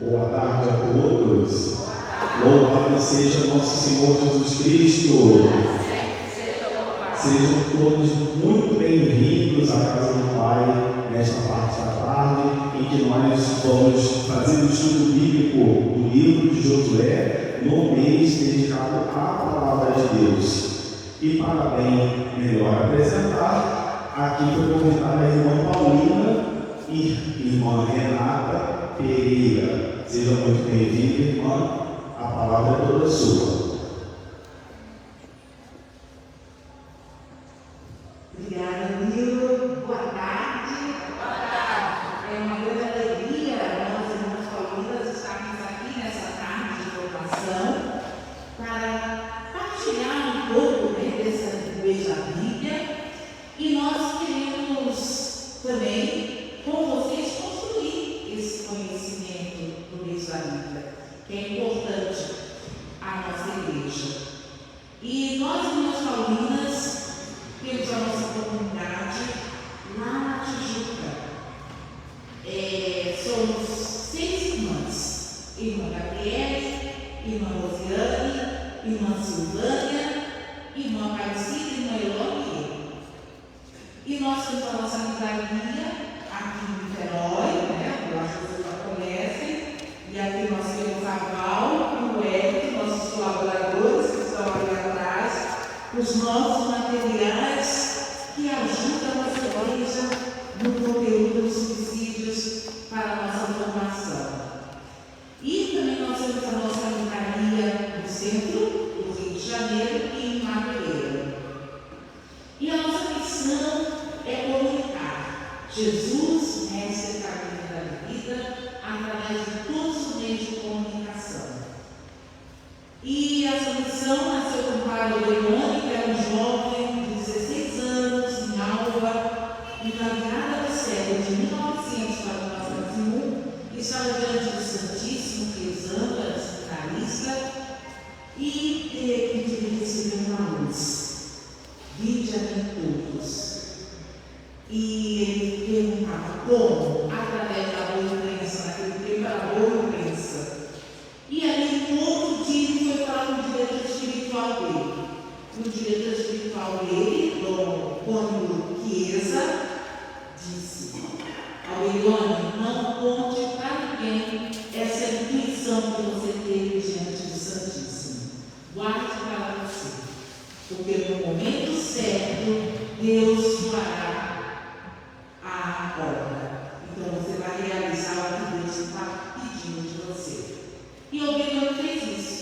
Boa tarde a todos. Louvado seja nosso Senhor Jesus Cristo. Sejam todos muito bem-vindos à casa do Pai nesta parte da tarde, em que nós vamos fazer o estudo bíblico do livro de Josué no mês dedicado à palavra de Deus. E para bem melhor apresentar, aqui foi convidada a irmã Paulina e irmã Renata Pereira. Seja muito bem-vinda, irmã. A palavra é toda sua. Obrigada, Nilo. Boa tarde. Boa tarde. É uma grande alegria nós, irmãos paulinas, estarmos aqui nessa tarde de formação para partilhar um pouco desse mês da Bíblia, e nós queremos também, com vocês, construir esse conhecimento do mês da Bíblia, que é importante à nossa igreja. E nós, irmãs paulinas, temos a nossa comunidade lá na Tijuca. Somos 6 irmãs: irmã Gabriele, irmã Rosiane, irmã Silvânia, irmã Aparecida, irmã Elone. E nós temos a nossa amizaria aqui em Niterói, né? Eu acho que vocês já conhecem. E aqui nós temos a Val e o Hélio, nossos colaboradores que estão ali atrás, os nossos materiais que ajudam a nossa igreja no conteúdo dos subsídios para a nossa formação. E também nós temos a nossa amizaria no centro do Rio de Janeiro e em Madureira. E a nossa missão é comunicar Jesus, mestre caminho da vida, através de todos os meios de comunicação. E essa missão nasceu com o padre Leone, que era um jovem de 16 anos, em Alva, e na virada do século de 1900 para 1901, estava diante do Santíssimo, rezando, era seminarista, e ele recebeu uma luz: vinde a mim todos. E ele perguntava como? Através da boa imprensa, naquele tempo era boa imprensa. E ali, no outro dia, ele foi falar com o diretor espiritual dele. O diretor espiritual dele, Dom Antônio Chiesa, disse: Aurelione, não conte para ninguém essa intuição que você teve diante do Santíssimo. Guarde para você, porque no momento certo, Deus fará a obra. Então você vai realizar o que Deus está pedindo de você. E o Aureliano fez isso.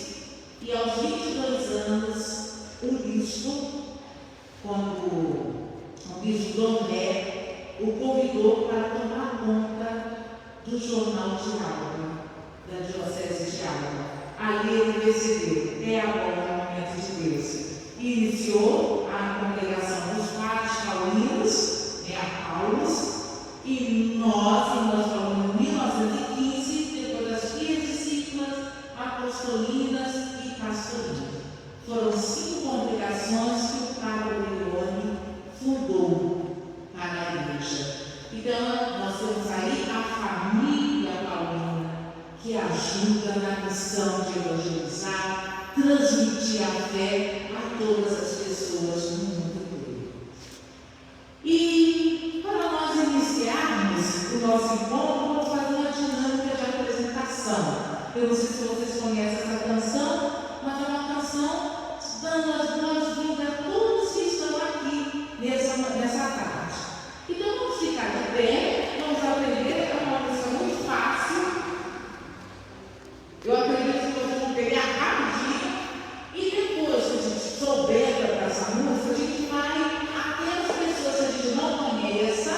E aos 22 anos, o bispo, quando o bispo Dom Ré o convidou para tomar conta do jornal de Alva, da Diocese de Alva. Ali ele percebeu: é agora o momento de Deus. E iniciou a congregação dos padres paulinos, a Paulos, e nós falamos em 1915, depois das filhas discípulas, apostolinas e pastorinas. Foram 5 congregações que o padre Leone fundou para a igreja. Então, nós temos aí a família paulina, que ajuda na missão de evangelizar, transmitir a fé a todas as pessoas no mundo todo. E para nós iniciarmos o nosso encontro, vamos fazer uma dinâmica de apresentação. Eu não sei se vocês conhecem essa canção, mas é uma canção dando as boas-vindas a todos que estão aqui nessa tarde. Então vamos ficar de pé, vamos aprender, é uma canção muito fácil. Eu acredito que vocês vão pegar rapidinho, e depois que a gente souber dessa música, a gente vai até as pessoas que a gente não conheça,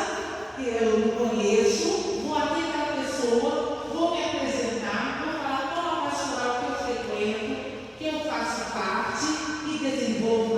que eu não conheço, vou até aquela pessoa, vou me apresentar, vou falar qual é a pastoral que eu frequento, que eu faço parte e desenvolvo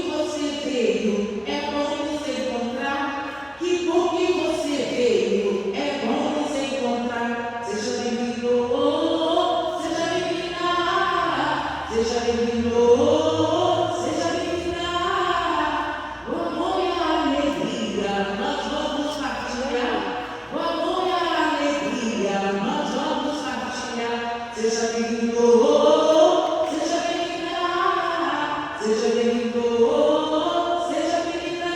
que você veio, é bom nos encontrar. Que bom que você veio, é bom nos encontrar. Seja bem-vindo, seja bem-vinda, seja bem-vindo, seja bem-vinda. O amor e a alegria nós vamos partilhar. O amor e a alegria nós vamos partilhar. Seja bem-vindo. Seja bem-vindo, seja bem-vinda.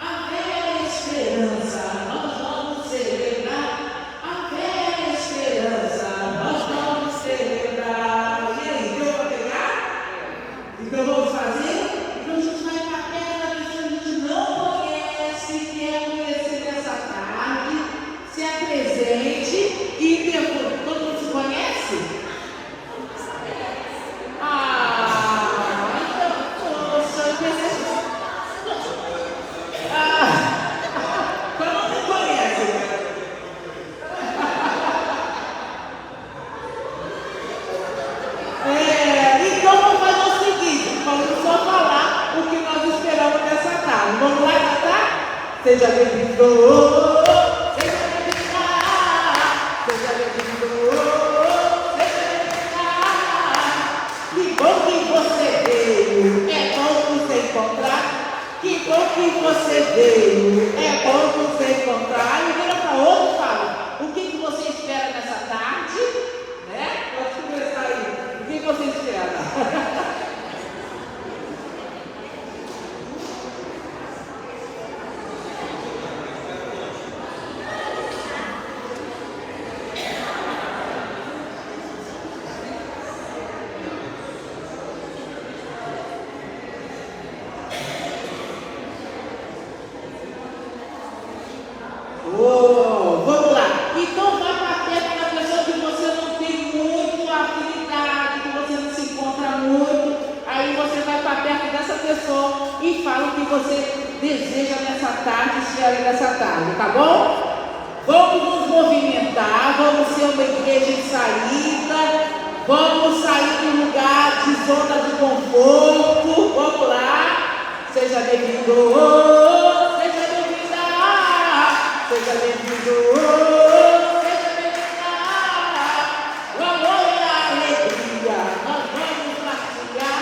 A fé e a esperança nós vamos celebrar. A fé e a esperança nós vamos celebrar. E aí, deu para pegar? Então vamos fazer? Então a gente vai para perto da pessoa que a gente não conhece, quer conhecer nessa tarde, se apresente e depois. Todo mundo se conhece? Seja bem-vindo, seja bem-vinda, seja bem-vindo, seja bem-vinda. Que bom que você veio, é bom nos encontrar. Que bom que você veio, é bom nos encontrar. E vira para outro e fala: o que você espera nessa tarde? Né? Pode começar aí. O que você espera? Vamos lá. Então vai para perto da pessoa que você não tem muita afinidade, que você não se encontra muito. Aí você vai para perto dessa pessoa e fala o que você deseja nessa tarde, espera nessa tarde, tá bom? Vamos nos movimentar, vamos ser uma igreja em saída, vamos sair do lugar de zona de conforto. Vamos lá. Seja bem-vindo. Seja bem-vindo, seja bem-vinda. O amor e a alegria nós vamos partilhar.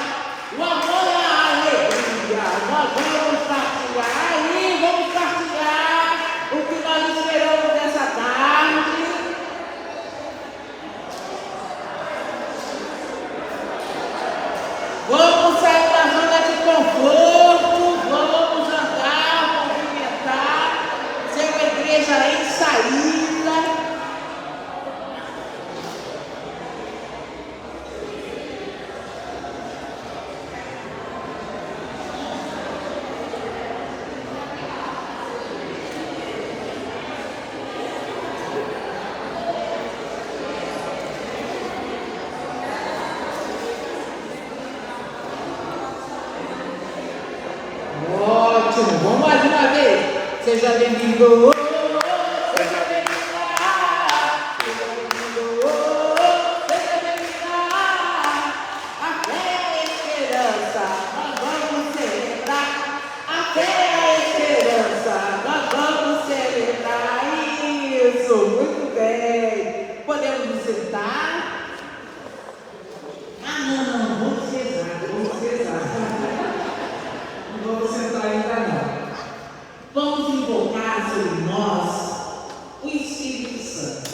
O amor e a alegria nós vamos partilhar. E vamos partilhar o que nós esperamos nessa tarde. Vamos sair da zona de conforto, vamos andar, movimentar. Igreja em saída. Ótimo, vamos mais uma vez. Seja bem-vindo. Muito bem. Podemos nos sentar? Não, vamos cesar. Não vamos sentar ainda não. Vamos invocar sobre nós o Espírito Santo.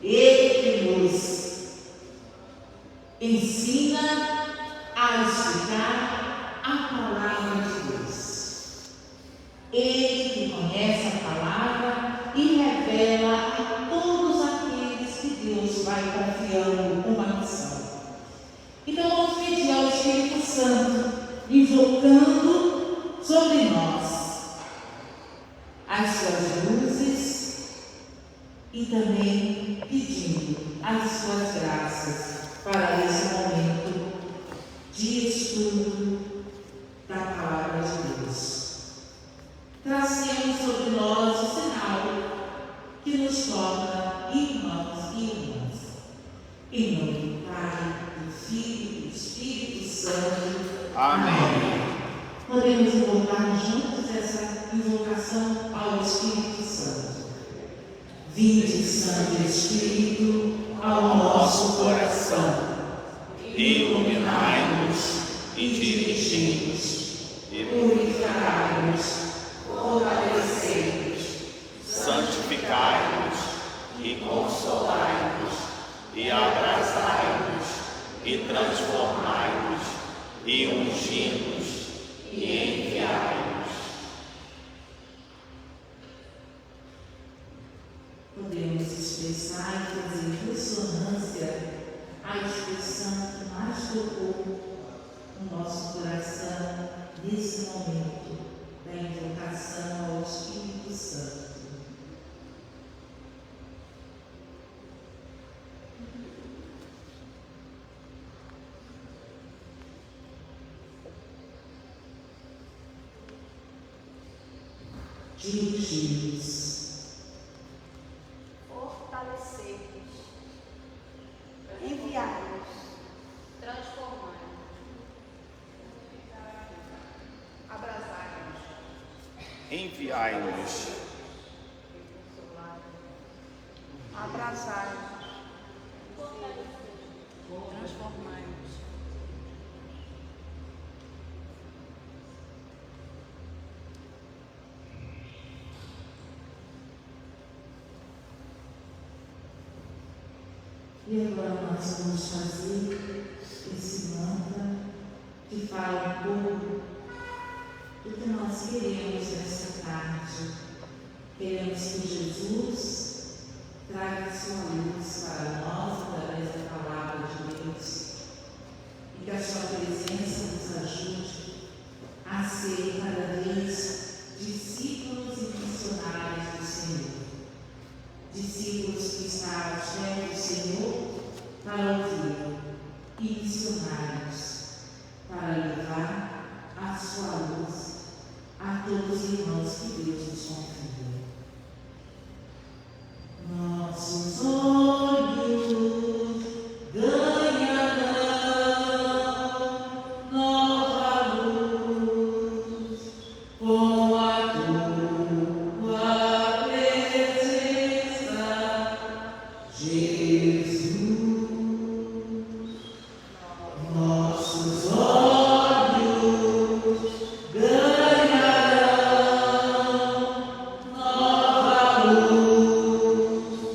Ele que nos ensina a explicar a palavra de Deus. Ele que conhece a palavra e revela a todos aqueles que Deus vai confiando uma missão. Então vamos pedir ao Espírito Santo, invocando sobre nós as suas luzes e também pedindo as suas graças para esse momento de estudo da palavra de Deus. Trazemos sobre nós o sinal que nos torna irmãos e irmãs. Em nome do Pai, do Filho e do Espírito Santo. Amém. podemos invocar juntos essa invocação ao Espírito Santo. Vinde, Santo Espírito, ao nosso coração. Iluminai-nos e dirigi-nos, Purificai-nos, fortalecei-nos, santificai-nos e consolai-nos, e abrasai-nos e transformai-nos, e ungi-nos e enviai-nos. Podemos expressar e fazer ressonância à expressão que mais tocou no nosso coração nesse momento da invocação ao Espírito Santo. Dirigi-nos, Fortalecei-nos, enviai-nos, transformai-nos, abrasai-nos, Enviai-nos, abrasai-nos, transformai-nos. e agora nós vamos fazer esse mantra que fala um pouco do que nós queremos nessa tarde. Queremos que Jesus traga sua luz para nós através da palavra de Deus e que a sua presença nos ajude a ser cada vez discípulos e missionários do Senhor. Discípulos que estão aos pés do Senhor para ouvir e missionários para levar a sua luz a todos os irmãos que Deus nos confia. Nossos olhos ganharão nova luz com a tua presença, Jesus. Nossos olhos ganharão nova luz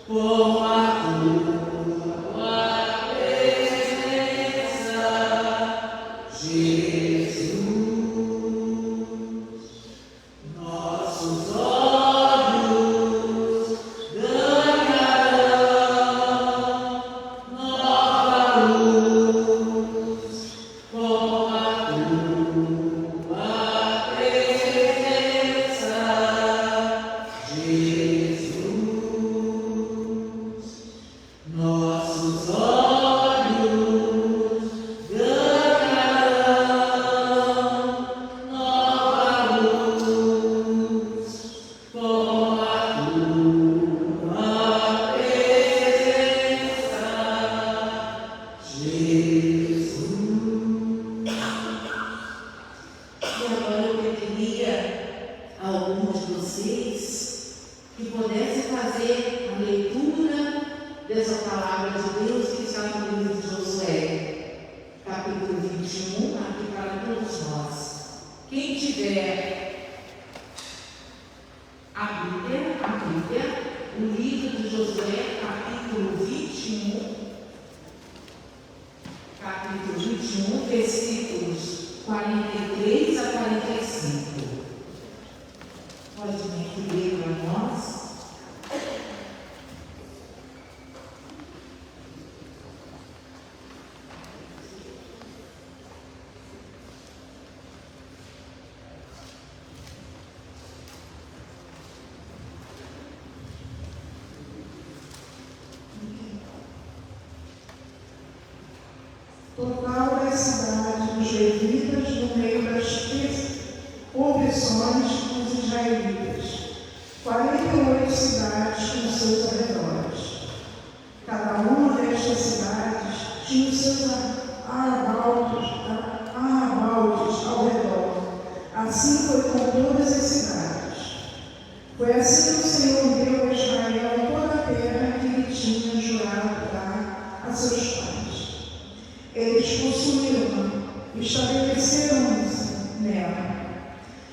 com a tua presença, Jesus. Nossos olhos ganharão nova luz com a tua presença, Jesus. Nossos olhos ganharão nova luz com a tua presença, Jesus. E agora eu pediria a alguns de vocês que pudessem fazer a leitura dessa palavra de Deus que está no livro de Josué, capítulo 21, aqui para todos nós. Quem tiver a Bíblia, o livro de Josué, capítulo 21, versículos 43 a 45. Pode me ler para nós? Total da cidade dos levitas no meio da foi com todas as cidades. Foi assim que o Senhor deu a Israel toda a terra que ele tinha jurado dar a seus pais. Eles possuíram e estabeleceram-se nela.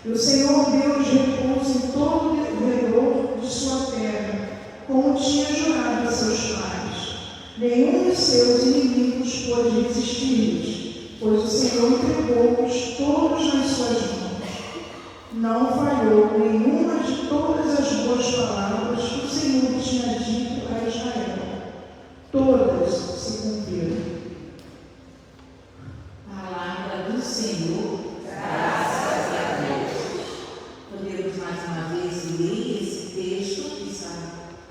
E o Senhor Deus repouso em todo o redor de sua terra, como tinha jurado a seus pais. Nenhum dos seus inimigos pôde resistir-lhes, pois o Senhor entregou-os todos nas suas mãos. Não falhou nenhuma de todas as boas palavras que o Senhor tinha dito a Israel. Todas se cumpriram. Palavra do Senhor. Graças a Deus. Podemos mais uma vez ler esse texto que está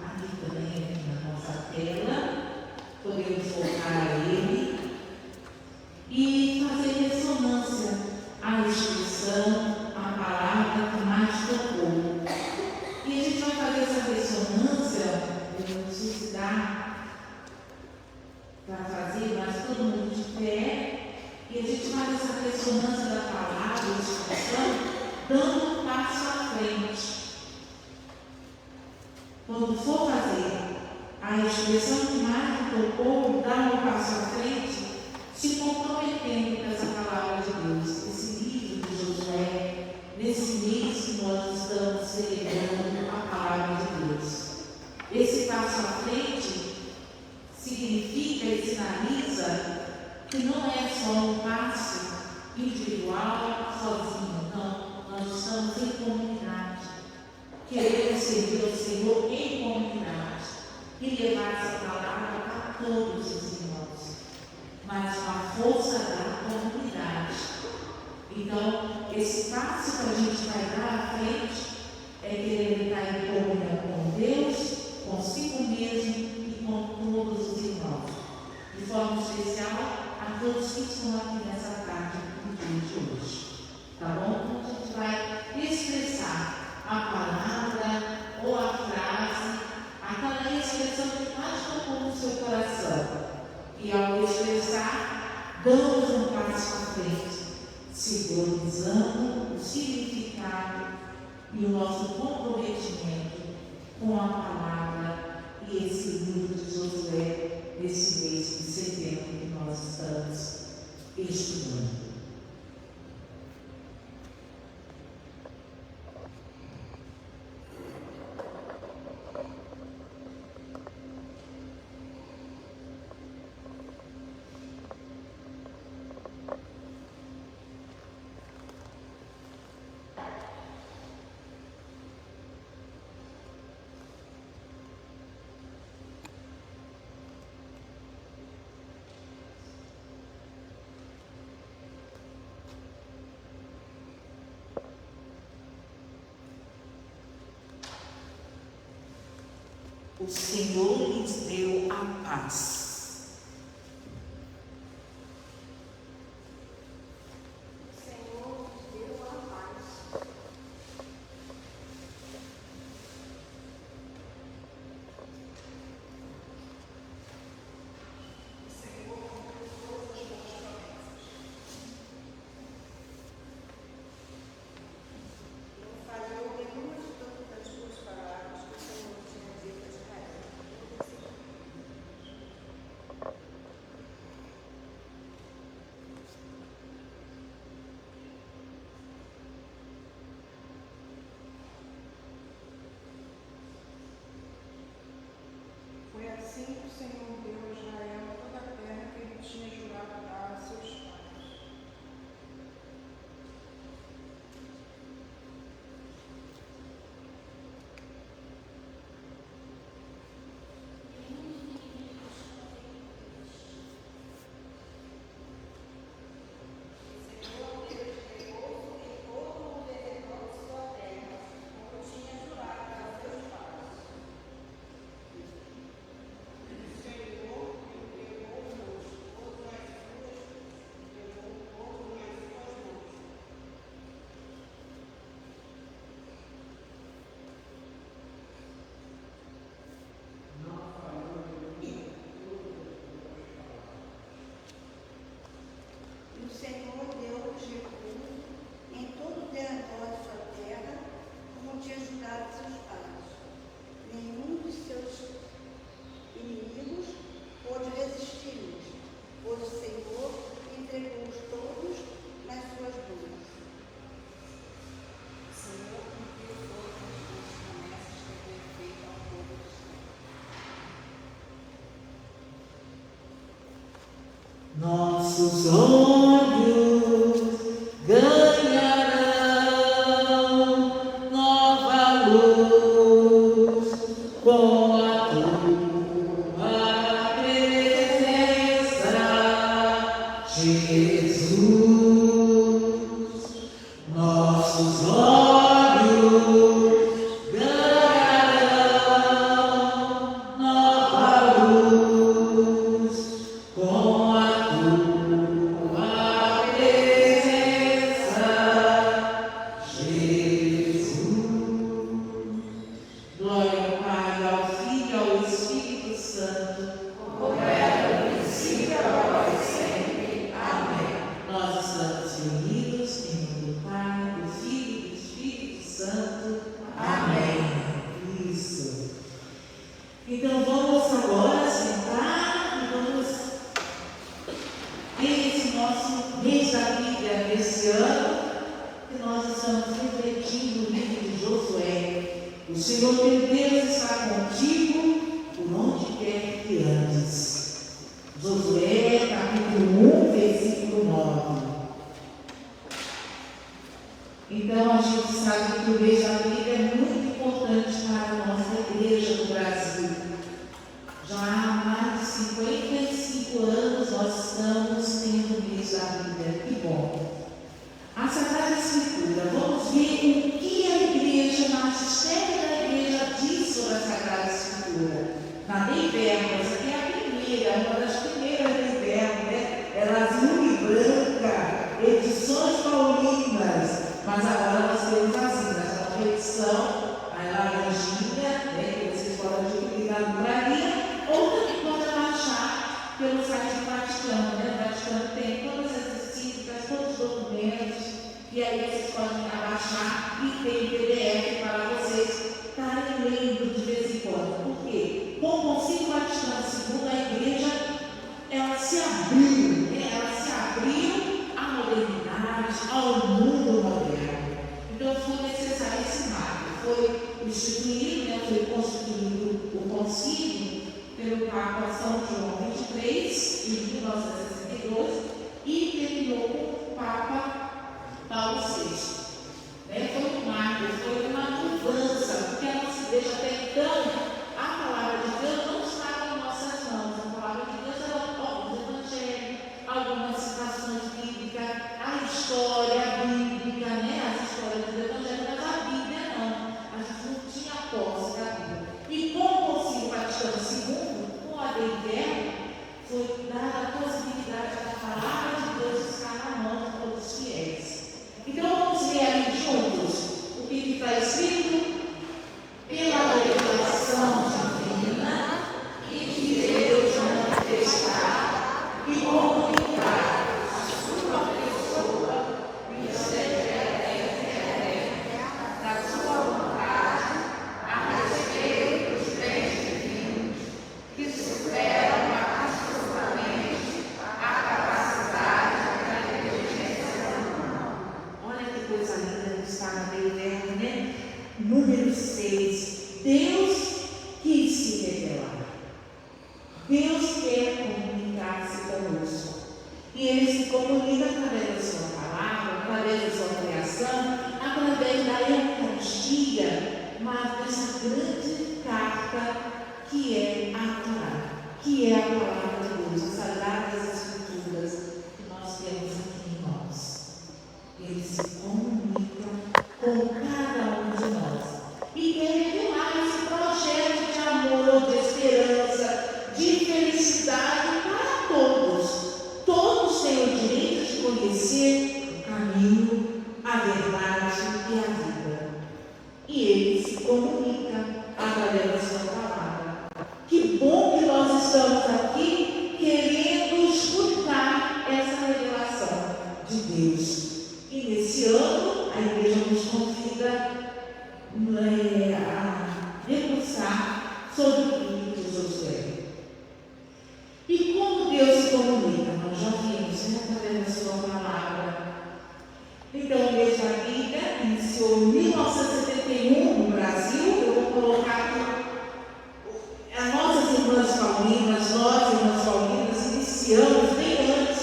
aqui também na nossa tela. Podemos voltar a ele e fazer ressonância à expressão, à palavra que mais tocou. E a gente vai fazer essa ressonância, eu não sei se dá para fazer, mas todo mundo de pé. E a gente faz essa ressonância da palavra, da expressão, dando um passo à frente. Quando for fazer a expressão que mais me tocou, dar um passo à frente, se comprometendo com essa palavra de Deus, esse livro de Josué, nesse mês que nós estamos celebrando a palavra de Deus. Esse passo à frente significa e sinaliza que não é só um passo individual, sozinho, não. Nós estamos em comunidade. Queremos servir ao Senhor em comunidade e levar essa palavra a todos os irmãos, mas com a força da comunidade. Então, esse passo que a gente vai dar à frente é querer estar em comunhão com Deus, consigo mesmo e com todos os irmãos. De forma especial, a todos que estão aqui nessa tarde, no dia de hoje. Tá bom? Então, a gente vai expressar a palavra ou a frase, aquela expressão que mais tocou no seu coração. E ao expressar, damos um passo à frente, simbolizando o significado e o nosso comprometimento com a palavra e esse livro de Josué, nesse mês de setembro que nós estamos estudando. O Senhor lhes deu a paz. nossos olhos ganharão nova luz com a tua presença, Jesus. Nossos olhos ganharão nova luz com a tua presença, Jesus. Glória ao Pai, ao Filho e ao Espírito Santo, como era no princípio, agora e sempre. Amém. Nós estamos reunidos em nome do Pai, do Filho e do Espírito Santo. Amém. Isso. Então vamos agora sentar e vamos ter esse nosso mês da Bíblia nesse ano, que nós estamos refletindo o livro de Josué. O Senhor teu Deus está contigo por onde quer que andes. Josué, capítulo 1, versículo 9. Então a gente sabe que o mês da Bíblia é muito importante para a nossa igreja do Brasil. Já há mais de 55 anos nós estamos tendo o mês da Bíblia. Que bom! A Sagrada Escritura, vamos ver o que a igreja, o magistério da igreja diz sobre a Sagrada Escritura. Na Dei Verbo, essa aqui é a primeira, uma das primeiras Dei Verbo, né? Ela azul e branca, edições paulinas, mas agora nós temos assim, nessa nova edição, a laranjinha, né, que vocês podem adquirir na livraria, ou também podem baixar pelo site do Vaticano, né? O Vaticano tem todas as encíclicas, todos os documentos, e aí vocês podem abaixar e tem PDF para vocês estarem lendo de vez em quando. Por quê? Com o Concílio Vaticano II, a igreja, ela se abriu, né? Ela se abriu à modernidade, ao mundo moderno. Então foi necessário esse marco. Foi instituído, né? Foi constituído o concílio pelo Papa São João XXIII, em 1962, e terminou com o Papa Paulo VI. Né? Foi um marco, foi uma mudança, porque a nossa igreja até então, a palavra de Deus não estava em nossas mãos. A palavra de Deus era o Evangelho, algumas citações bíblicas, a história bíblica, né? As histórias do Evangelho, mas a Bíblia não. A gente não tinha posse da Bíblia. E com o Concílio Vaticano II, com a Dei Verbo, foi dada a possibilidade da palavra de Deus estar na mão de todos os fiéis. Então vamos ler ali juntos o que está escrito? Pela revelação divina e de Deus manifestar e comunicar a sua pessoa e o secreto da sua vontade a respeito dos bens divinos que superam absolutamente a capacidade da inteligência humana. Olha que coisa linda que está na Dei Verbo, né? Número 6. Deus quis se revelar. Deus quer comunicar-se conosco. E Ele se comunica através da sua palavra, através da sua criação, através da Eucaristia, mas dessa grande carta que é a Torá, que é a palavra de Deus, as Sagradas Escrituras que nós temos aqui em nós. Ele se comunica com cada um de nós e quer revelar esse projeto de amor, de esperança, de felicidade para todos. Todos têm o direito de conhecer o caminho, a verdade e a vida. E Ele se comunica através da sua palavra. Que bom que nós estamos aqui querendo escutar essa revelação de Deus. E nesse ano, a igreja nos convida a debruçar sobre o livro de Josué. E como Deus se comunica? Nós já vimos, né, através da sua palavra. Então, o mês da Bíblia iniciou em 1971 no Brasil. Eu vou colocar aqui as nossas irmãs paulinas, nós, irmãs paulinas, iniciamos bem antes,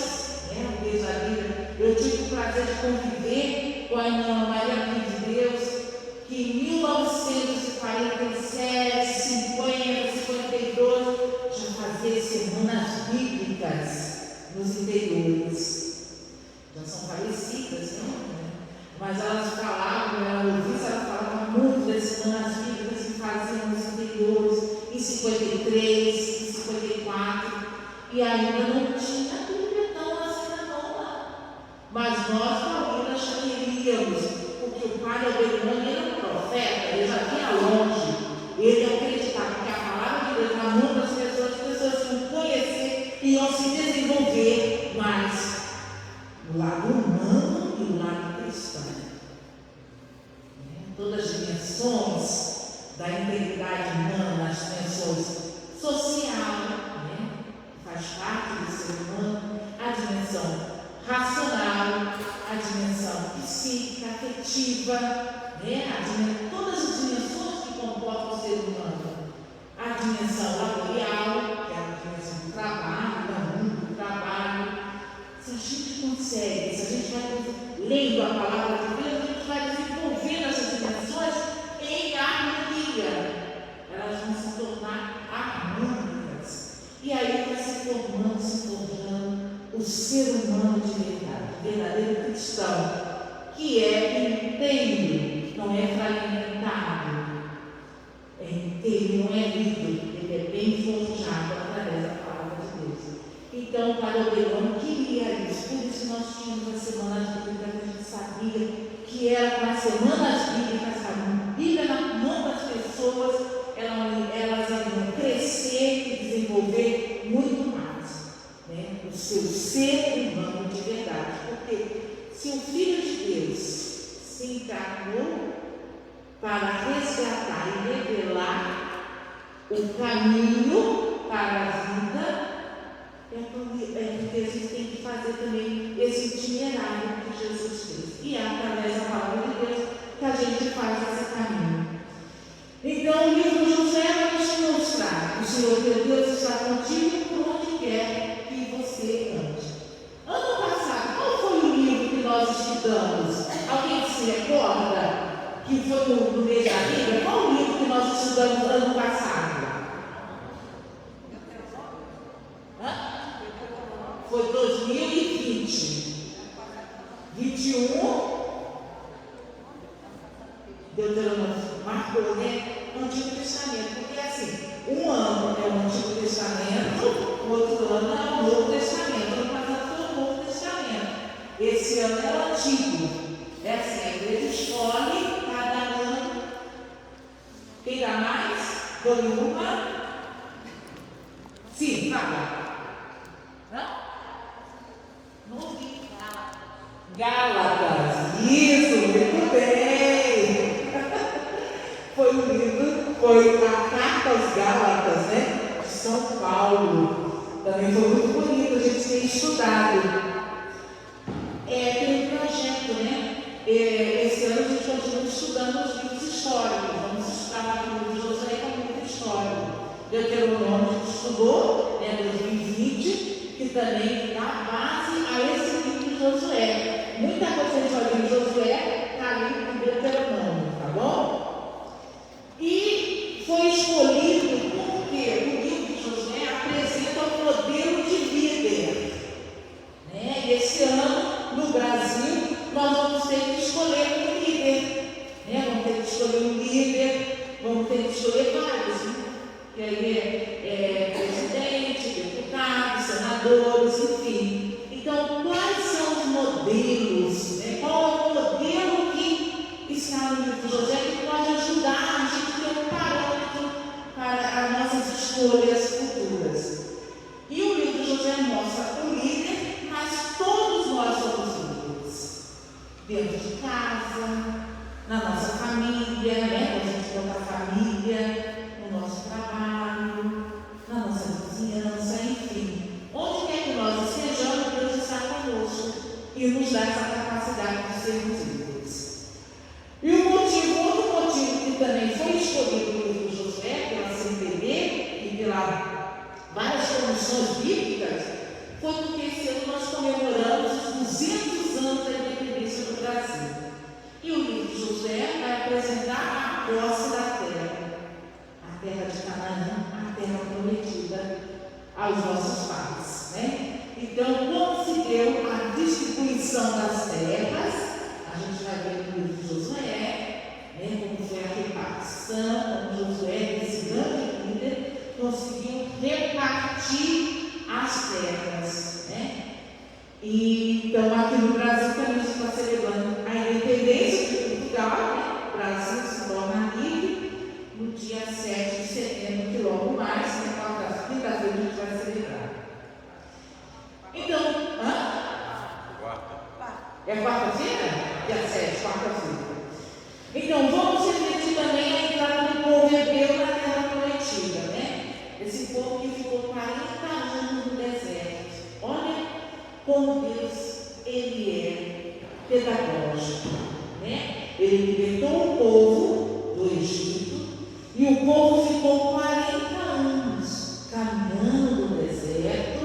com a irmã Maria de Deus, que em 1947, 50, 52, já fazia semanas bíblicas nos interiores. Já são falecidas, né? Mas elas falavam, ela falava muito das semanas bíblicas que faziam nos interiores, em 53, em 54, e ainda não tinha Bíblia tão assim na mão lá. Mas nós, Paulinas, já queríamos, porque o pai Alberiano era um profeta, ele já vinha longe, ele acreditava que a palavra de Deus na mão das pessoas, as pessoas iam conhecer e iam se desenvolver mais no lado humano e no lado cristão. Todas as dimensões da integridade humana, as dimensões social, faz parte do ser humano, a dimensão racional, a dimensão psíquica, afetiva, todas as dimensões que comportam o ser humano, a dimensão laboral, que é a dimensão do trabalho, do mundo do trabalho. Se a gente consegue, se a gente vai lendo a palavra de Deus, a gente vai desenvolvendo essas dimensões em harmonia. Elas vão se tornar harmônicas. E aí vai se formando o ser humano de verdade, verdadeiro cristão, que é inteiro, não é fragmentado, é inteiro, não é lido, ele é bem forjado através da palavra de Deus. Então, o Padre Alberiano queria isso, por isso nós tínhamos as semanas bíblicas, a gente sabia que era com as semanas bíblicas, a Bíblia na mão das pessoas, elas iriam crescer e desenvolver muito mais, o seu ser humano de verdade. Porque se o Filho de Deus se encarnou para resgatar e revelar o caminho para a vida, é porque a gente tem que fazer também esse itinerário que Jesus fez. E é através da palavra de Deus que a gente faz esse caminho. Então, o livro José vai nos mostrar: o Senhor teu Deus está contigo por onde quer que você ande. Ano passado, qual foi o livro que nós estudamos? Alguém se recorda? Que foi no mês da Bíblia? Qual o livro que nós estudamos ano passado? Foi 2020. 21. Deuteronômio marcou, o Antigo Testamento, porque assim, um ano é o Antigo Testamento, o outro ano é o Novo Testamento. Ano passado foi o Novo Testamento, esse ano é o Antigo. É assim, a igreja escolhe cada ano. Quem dá mais? Foi uma? Sim, fala. Não ouvi. Gálatas. Isso, muito bem. Foi o livro, foi a carta aos Gálatas, de São Paulo. Também foi muito bonito, a gente tem estudado. Tem um projeto, esse ano a gente continua estudando os livros históricos. Vamos estudar o livro de José com o livro histórico. Deuteronômio a gente estudou, 2020, que também dá base a esse livro de Josué. Muita coisa que a gente vai ver em Josué está ali em Deuteronômio, tá bom? E foi escolhido porque o livro de Josué apresenta um modelo de líder. E esse ano, no Brasil, nós vamos ter que escolher um líder. Vamos ter que escolher um líder, vamos ter que escolher vários. E aí presidente, deputados, senadores, enfim. Então, quais são os modelos? Qual é o modelo que está no livro de José que pode ajudar a gente a ter um parâmetro para as nossas escolhas futuras? E o livro de José mostra o líder, mas todos nós somos líderes. Dentro de casa, na nossa família, quando a gente conta a família, no nosso trabalho, na nossa vizinhança, enfim. Onde quer que nós estejamos, Deus está conosco e nos dá essa capacidade de sermos líderes. E o outro motivo que também foi escolhido no livro de Josué, pela CNBB e pelas várias comissões bíblicas, foi porque esse ano nós comemoramos os 200 anos da independência do Brasil. Josué vai apresentar a posse da terra, a terra de Canaã, a terra prometida aos nossos pais, né? Então, como se deu a distribuição das terras, a gente vai ver no livro de Josué, né? Como foi a repartição, como Josué, esse grande líder, conseguiu repartir as terras, né? E então, aqui no Brasil também está celebrando a independência de Portugal, né? O Brasil se torna livre no dia 7 de setembro, que logo mais, na quinta-feira, a gente vai celebrar. Então, é quarta-feira? Dia 7, quarta-feira. Então, vamos refletir também a entrada do povo hebreu na terra prometida, né? Esse povo que ficou 40 anos no deserto. Olha como Deus, Ele é pedagógico, né? Ele libertou o povo do Egito e o povo ficou 40 anos caminhando no deserto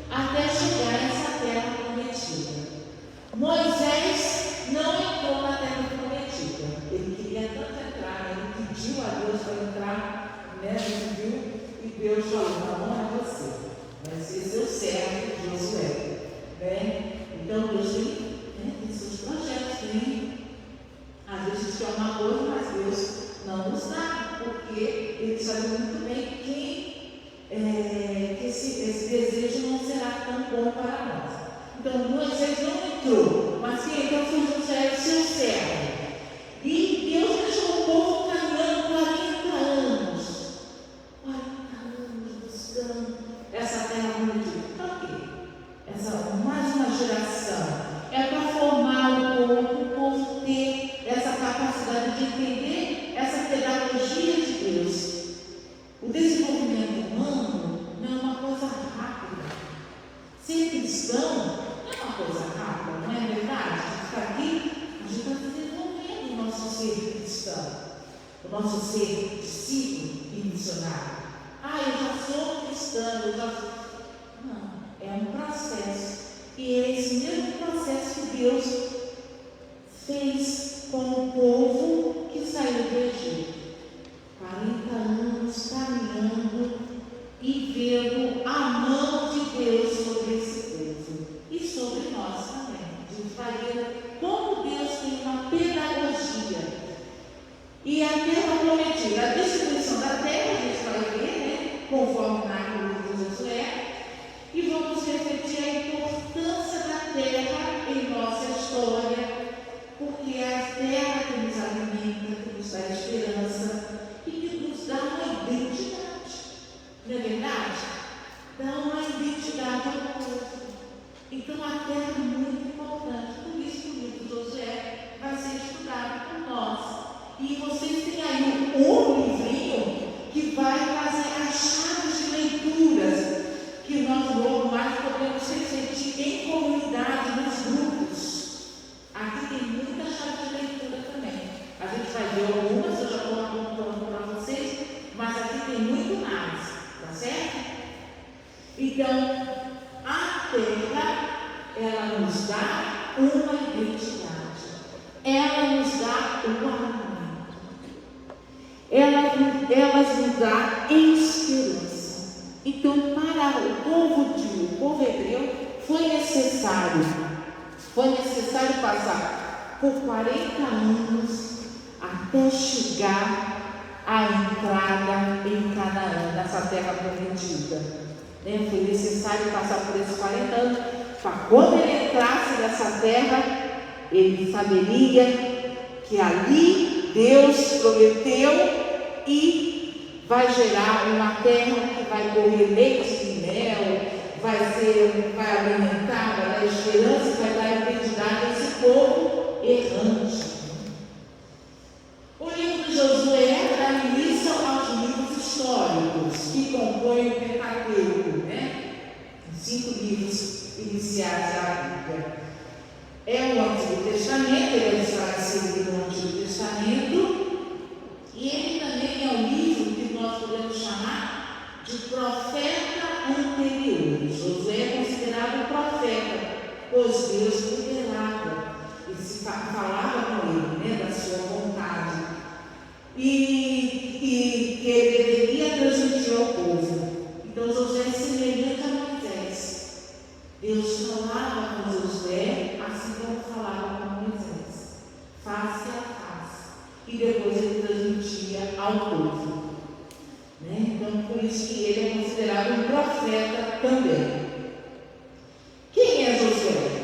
até chegar a essa terra prometida. Moisés não entrou na terra prometida. Ele queria tanto entrar, ele pediu a Deus para entrar, né? Ele pediu e Deus falou: não é você, vai ser seu servo Josué. Né? Então Deus tem seus projetos, tem. Às vezes a gente quer uma coisa, mas Deus não nos dá, porque Ele sabe muito bem que esse desejo não será tão bom para nós. Então Moisés não entrou, mas quem entrou foi Josué, seu servo. E Deus deixou o povo caminhando 40 anos. 40 anos buscando essa terra prometida. Para quê? Mais uma geração. É para formar o povo ter essa capacidade de entender essa pedagogia de Deus. O desenvolvimento humano não é uma coisa rápida. Ser cristão não é uma coisa rápida, não é verdade? A gente está aqui, a gente está desenvolvendo o nosso ser cristão, o nosso ser discípulo e missionário. Eu já sou cristão, Não, é um processo. E é esse mesmo processo que Deus fez com o povo que saiu do Egito. 40 anos caminhando e vendo a mão de Deus sobre esse povo e sobre nós também. De fazer como Deus tem uma pedagogia. E a terra prometida, a distribuição da terra, a gente vai ver, né? Conforme na livro de Josué. E vamos refletir a importância da terra em nossa história, porque é a terra que nos alimenta, que nos dá esperança e que nos dá uma identidade. Não é verdade? Dá uma identidade ao povo. Então a terra é muito importante. Por isso que o livro de Josué vai ser estudado por nós. E vocês têm aí um livrinho que vai trazer as chaves de leituras que nós logo mais podemos refletir em comunidade, nos grupos. Aqui tem muita chave de leitura também. A gente vai ver algumas, eu já estou apontando para vocês, mas aqui tem muito mais, tá certo? Então, a terra, ela nos dá uma identidade, ela nos dá um alimento, ela nos dá esperança. Então, para o povo hebreu, foi necessário passar por 40 anos até chegar à entrada em Canaã, nessa terra prometida. Foi necessário passar por esses 40 anos, para quando ele entrasse nessa terra, ele saberia que ali Deus prometeu e vai gerar uma terra que vai correr leite e mel, vai alimentar, vai dar esperança, vai dar identidade a esse povo errante. O livro de Josué dá início aos livros históricos que compõem o Pentateuco, né? 5 livros iniciais da Bíblia. É o Antigo Testamento, ele é esclarecido no Antigo Testamento, e ele também é um livro que nós podemos chamar de profeta anterior. Josué é considerado profeta, pois Deus liberava e se falava com ele, né, da sua vontade. e depois ele transmitia ao povo. Então, por isso que ele é considerado um profeta também. Quem é Josué?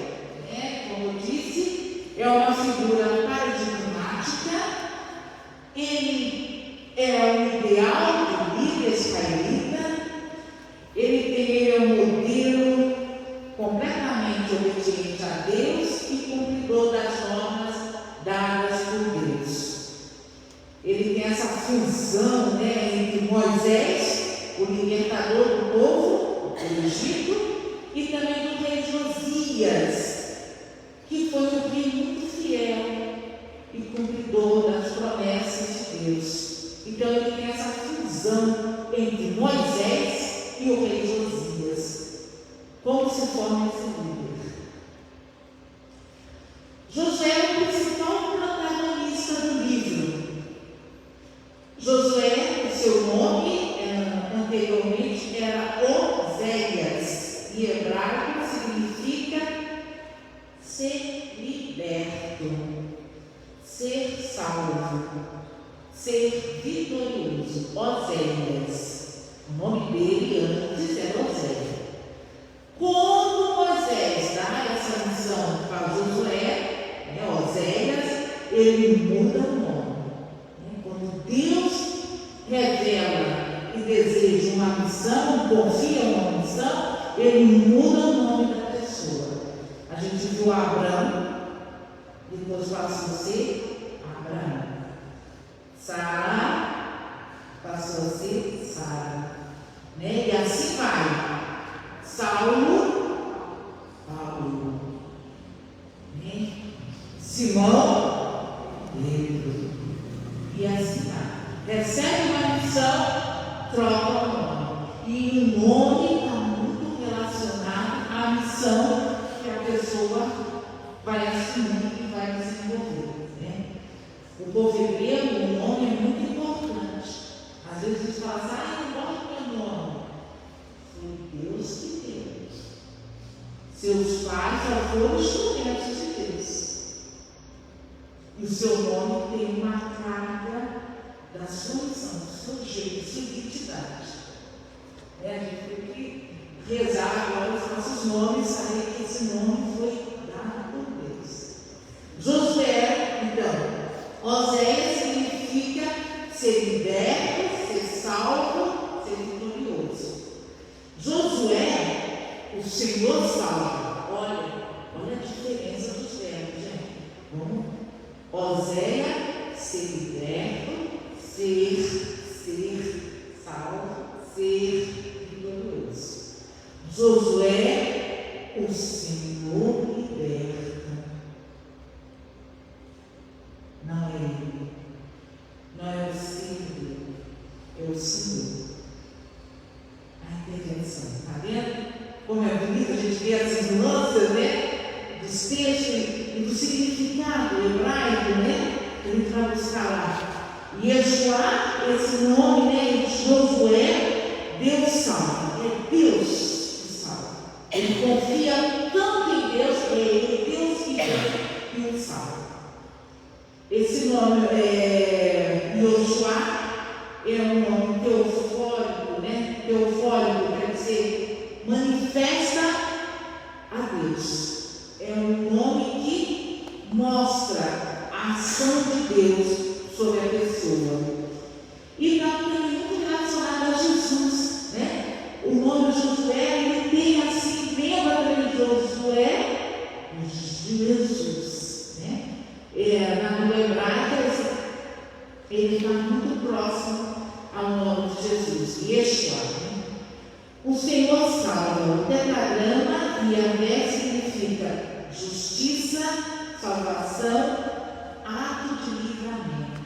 Como eu disse, é uma figura paradigmática. Ele é o ideal do líder israelita. Ele é um modelo completamente obediente a Deus e cumpridor das normas dadas por Deus. Ele tem essa fusão entre Moisés, o libertador do povo do Egito, e também do rei Josias, que foi um rei muito fiel e cumpridor das promessas de Deus. Então ele tem essa fusão entre Moisés e o rei Josias. Como se forma esse líder? Josué é o principal protagonista do livro. Josué, o seu nome anteriormente era Oséias, e hebraico significa ser liberto, ser salvo, ser vitorioso. Oséias, o nome dele antes era Oséias. Quando Moisés dá essa missão para Josué, Oséias, ele muda o nome. Quando Deus revela e deseja uma missão, confia uma missão, ele muda o nome da pessoa. A gente viu Abraão, depois passou a ser Abraão. Sara passou a ser Sara. E assim vai. Saulo, Paulo. Simão, Pedro. E assim vai. Recebe uma missão, troca o nome. E o nome está muito relacionado à missão que a pessoa vai assumir e vai desenvolver. O povo hebreu, o nome é muito importante. Às vezes eles falam assim, não gosto do meu nome. Foi Deus que deu. Seus pais já foram instrumentos de Deus. E o seu nome tem uma carga da sua missão, do seu jeito, da sua identidade. A gente tem que rezar agora os nossos nomes, saber que esse nome foi dado por Deus. Josué, então, Oséias significa ser liberto, ser salvo, ser vitorioso. Josué, o Senhor salva. Olha a diferença dos verbos, gente. Oséias, ser liberto, ser salvo, ser vitorioso. Josué, o Senhor liberta. Não é ele, não é o Senhor, é o Senhor. A intervenção, está vendo? Como é bonito a gente ver essas nuances, dos textos e do significado hebraico, que a gente vai buscar lá. Yeshua, esse nome, Josué, Deus salva, é Deus que salva. Ele confia tanto em Deus, que é Deus que o salva. Esse nome Yoshua é um nome teofórico, Teofórico quer dizer manifesta a Deus. É um nome que mostra a ação de Deus sobre a pessoa. E também muito relacionado a Jesus, O nome Josué, ele tem assim, lembra também Josué, Jesus, na língua hebraica, ele está muito próximo ao nome de Jesus, Yeshua. O Senhor salva. O tetragrama Yahvé significa justiça, salvação, ato de livramento.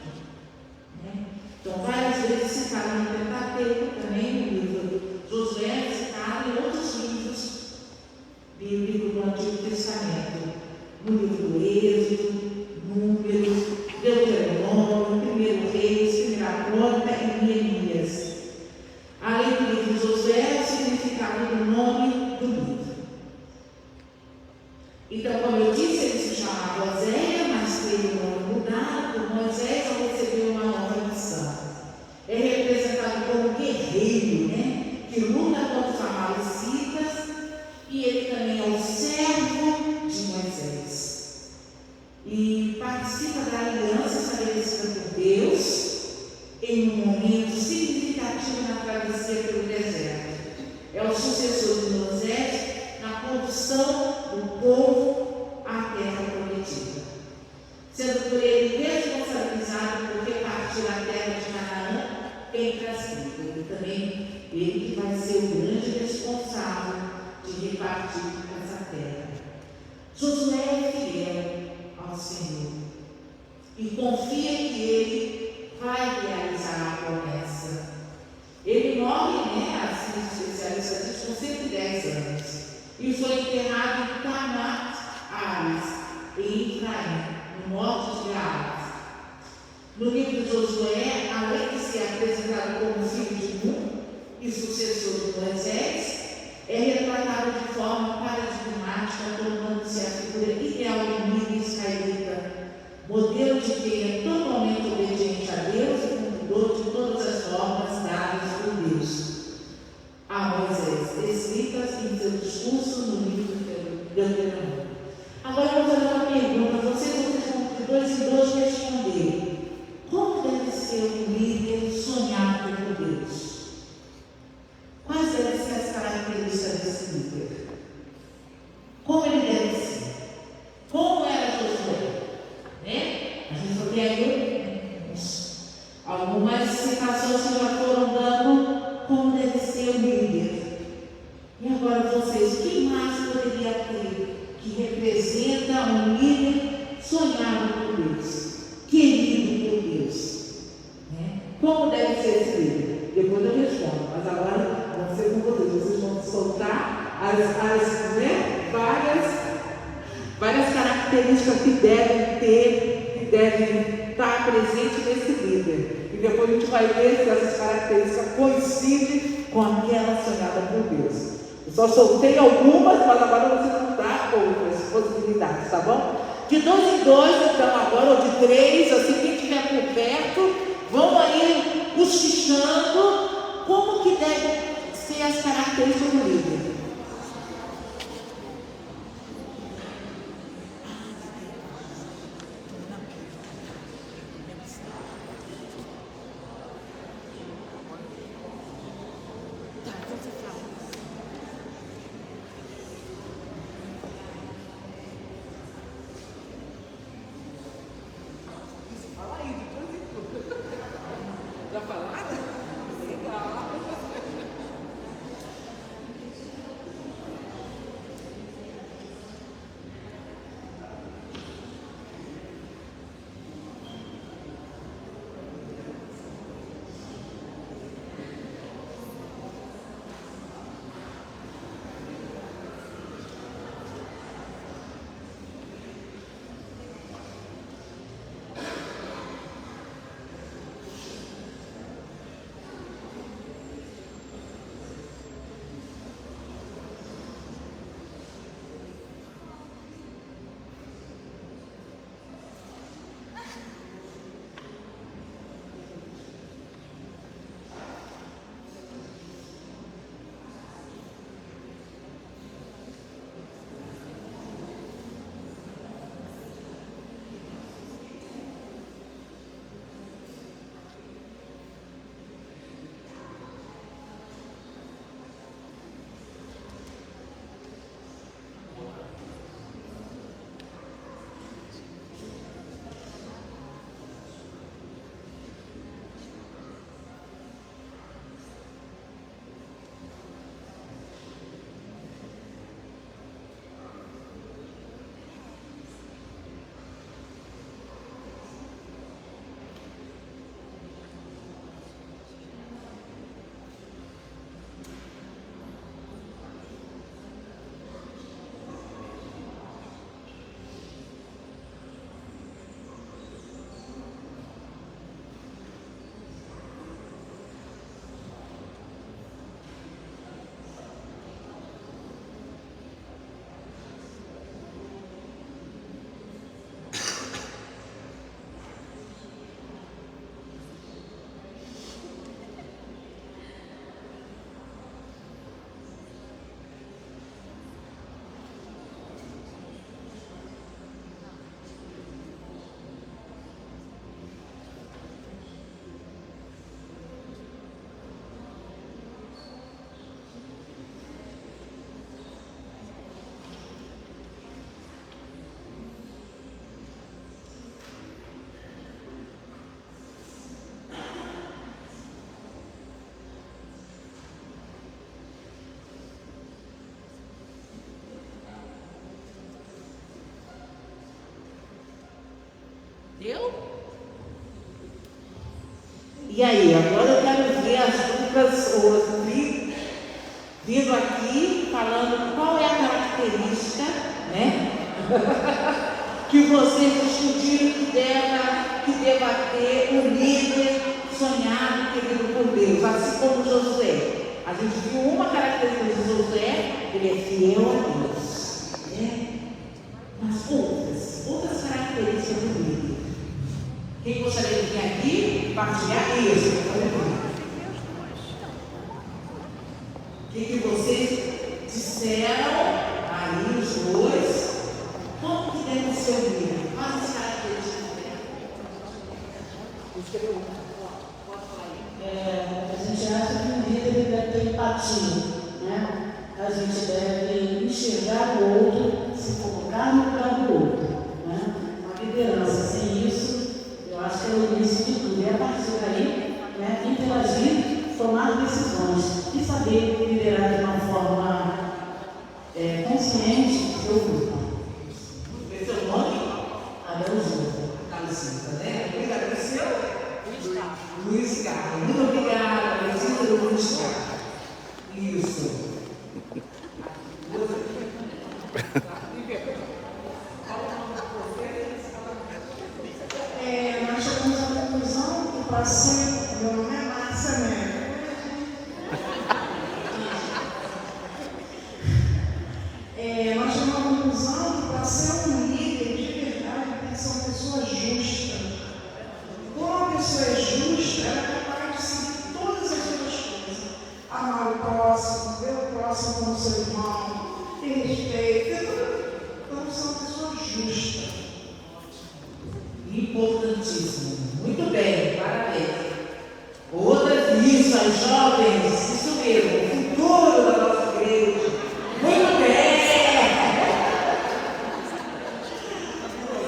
Então, várias vezes citado no Pentateuco, também no livro Josué, citado em outros livros bíblicos do Antigo Testamento, no livro do Êxodo, Números, Deuteronômio, 1 Reis, 1 Crônica e Neemias. Além do livro Josué, o significado do nome do livro. Então, como eu disse, ele se chamava Oséias, mas teve o nome mudado por Moisés, participa da aliança estabelecida por Deus em um momento significativo na travessia pelo deserto. É o sucessor de Moisés na condução do povo à terra prometida, sendo por ele responsabilizado por repartir a terra de Canaã entre as tribos. E também ele que vai ser o grande responsável de repartir essa terra. Josué é fiel ao Senhor e confia que ele vai realizar a promessa. Ele morre, assim os especialistas dizem, com 110 anos e foi enterrado em Tamat Ares, em Efraim, no norte de Ares. No livro de Josué, além de ser apresentado como filho de Nun e sucessor de Moisés, é retratado de forma paradigmática, tornando-se a figura ideal do líder israelita, modelo de quem é totalmente obediente a Deus e cumpridor de todas as normas dadas por Deus a Moisés, descritas em seu discurso no livro de Deuteronômio. Agora eu vou fazer uma pergunta, vocês vão de dois em dois responder. Como deve ser um líder sonhado por Deus? Quais devem ser as características desse líder? Como ele deve ser? Como era Josué? A gente só tem aí algumas citações que já foram dando como deve ser o líder. E agora vocês, o que mais poderia ter que representa um líder sonhado por Deus, querido por Deus? Como deve ser esse líder? Depois eu respondo, mas agora vão ser com vocês vão soltar várias características que devem ter, que devem estar presentes nesse líder. E depois a gente vai ver se essas características coincidem com aquela sonhada por Deus. Eu só soltei algumas, mas agora você não dá outras possibilidades, tá bom? De 2 em 2, então, agora, ou de 3, assim, quem estiver por perto, vão aí cochichando como que devem ser as características do líder. E aí, agora eu quero ver as duplas vindo aqui falando qual é a característica, né? que vocês discutiram que deva ter um líder sonhado, querido por Deus, assim como Josué. A gente viu uma característica de Josué, ele é fiel a Deus. Né? Mas outras características do líder. Quem gostaria de vir aqui partilhar isso? O que vocês disseram aí, os dois? Como que deve ser o líder? Quais as características dele? Escreveu pode falar aí. A gente acha que o líder deve ter empatia, né? A gente deve enxergar o outro, se colocar no lugar do outro, né? Uma liderança sem isso, eu acho que é o início de tudo. E a partir daí, né, interagir, tomar decisões e saber liderar de uma forma consciente do seu grupo. Seu nome? Adãozinho. Carlosita, né? Obrigada. O seu? Luiz Carlos. Muito obrigada, Luiz Carlos. Isso. Nós chegamos à conclusão que para ser, meu nome é Márcia, né? Nós chegamos à conclusão que para ser um líder de verdade tem que ser uma pessoa justa. Quando uma pessoa é justa, ela é capaz de seguir todas as outras coisas. Amar o próximo, ver o próximo como seu irmão, ter respeito. Então, ser uma pessoa justa. Importantíssimo. Muito bem, parabéns. Outras isso, as jovens, isso mesmo, o futuro da nossa igreja. Muito bem!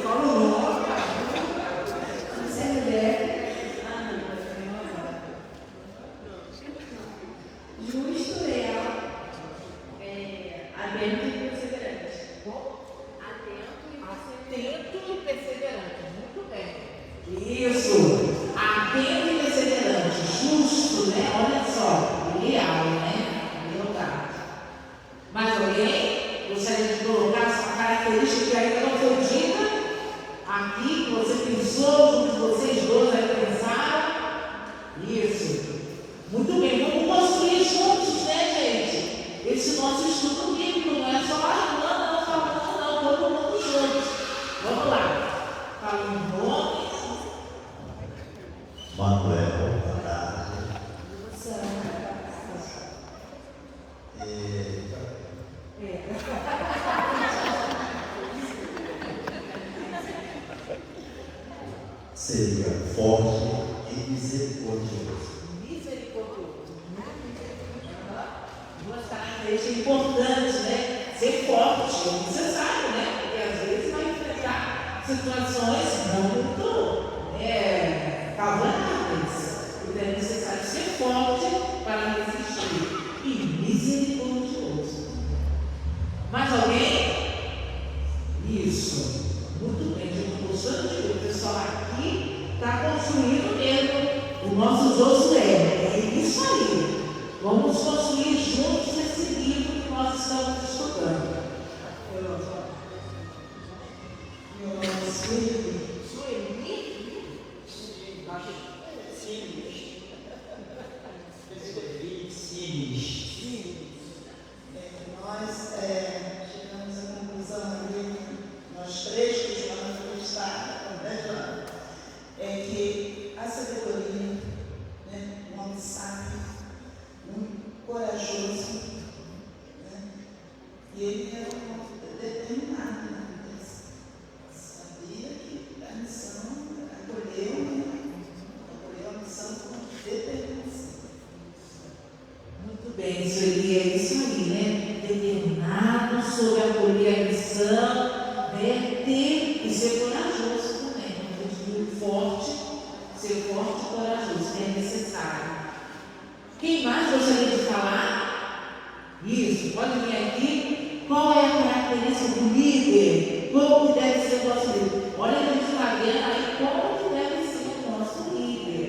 Fala o nome. Você é mulher. Justo, leal, atento e perseverante. Atento e perseverante. Muito bem. Isso. Atento e perseverante. Justo, né? Olha só. Leal, né? Lealdade. Mais alguém gostaria de colocar essa característica que ainda não foi dita aqui, que você pensou, junto de vocês dois aí pensaram? Isso. Muito bem. Vamos construir juntos, né, gente? Esse nosso estudo bíblico não é só falando, não, todo mundo juntos. Vamos lá. Fala um nome. Manuel, boa tarde. Seria forte e misericordioso. Misericordioso. Duas características importantes, né? Ser forte, é necessário, né? Porque às vezes vai enfrentar situações não muito favoráveis. Então é necessário ser forte para resistir e misericordioso. Mais alguém? Isso. Muito bem, gente. Gostando de ver o pessoal aqui está construindo mesmo o nosso Josué. É isso aí. Vamos construir juntos esse livro que nós estamos estudando. Meu nome é Sueli. Sueli? Nós chegamos à conclusão ali, nós três que estamos entrevistados, né, Joana? É que a sabedoria, né, um homem sábio, corajoso, né, e ele era um homem determinado, né? Sabia que a missão acolheu a missão com determinação. Muito bem, Sueli, é isso aí, né? Determinado sobre acolher a missão, né? Ter e ser corajoso também. A gente viu forte, ser forte e corajoso, é necessário. Quem mais gostaria de falar? Isso, pode vir aqui. Qual é a característica do líder? Como deve ser o nosso líder? Olha, a gente está vendo aí como que deve ser o nosso líder.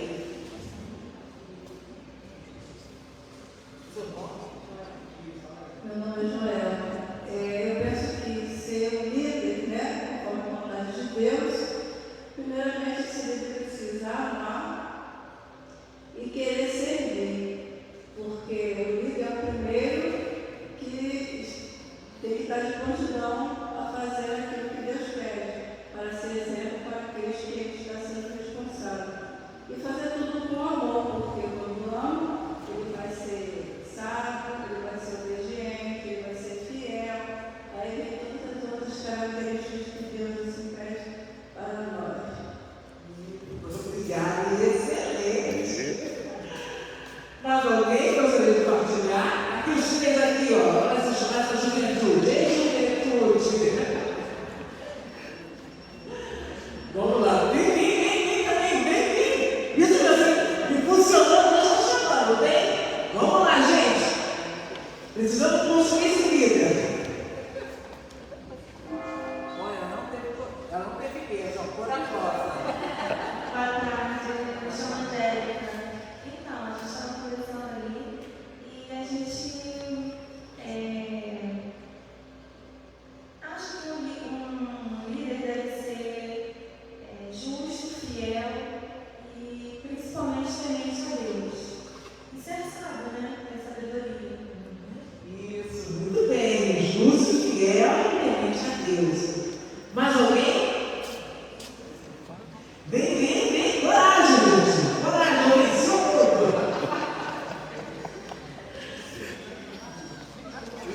Vem, coragem, gente. Coragem, Maurício.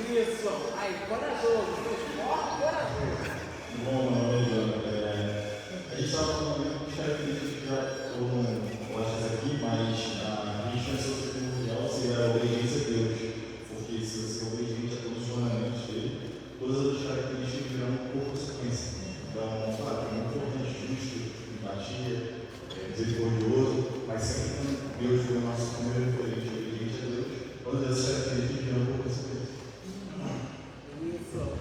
Isso, aí, corajoso, forte, corajoso. Bom, meu nome é Leandro. A gente estava falando de características que já foram postas aqui, mas a gente pensou que o primordial seria a obediência a Deus, porque se você é obediente a todos os mandamentos dele, todas as outras características virão por consequência. Então, claro, é muito importante, justo, empatia, misericordioso, mas sempre com Deus foi o nosso primeiro referente, obediente a Deus, todas essas características virão por consequência.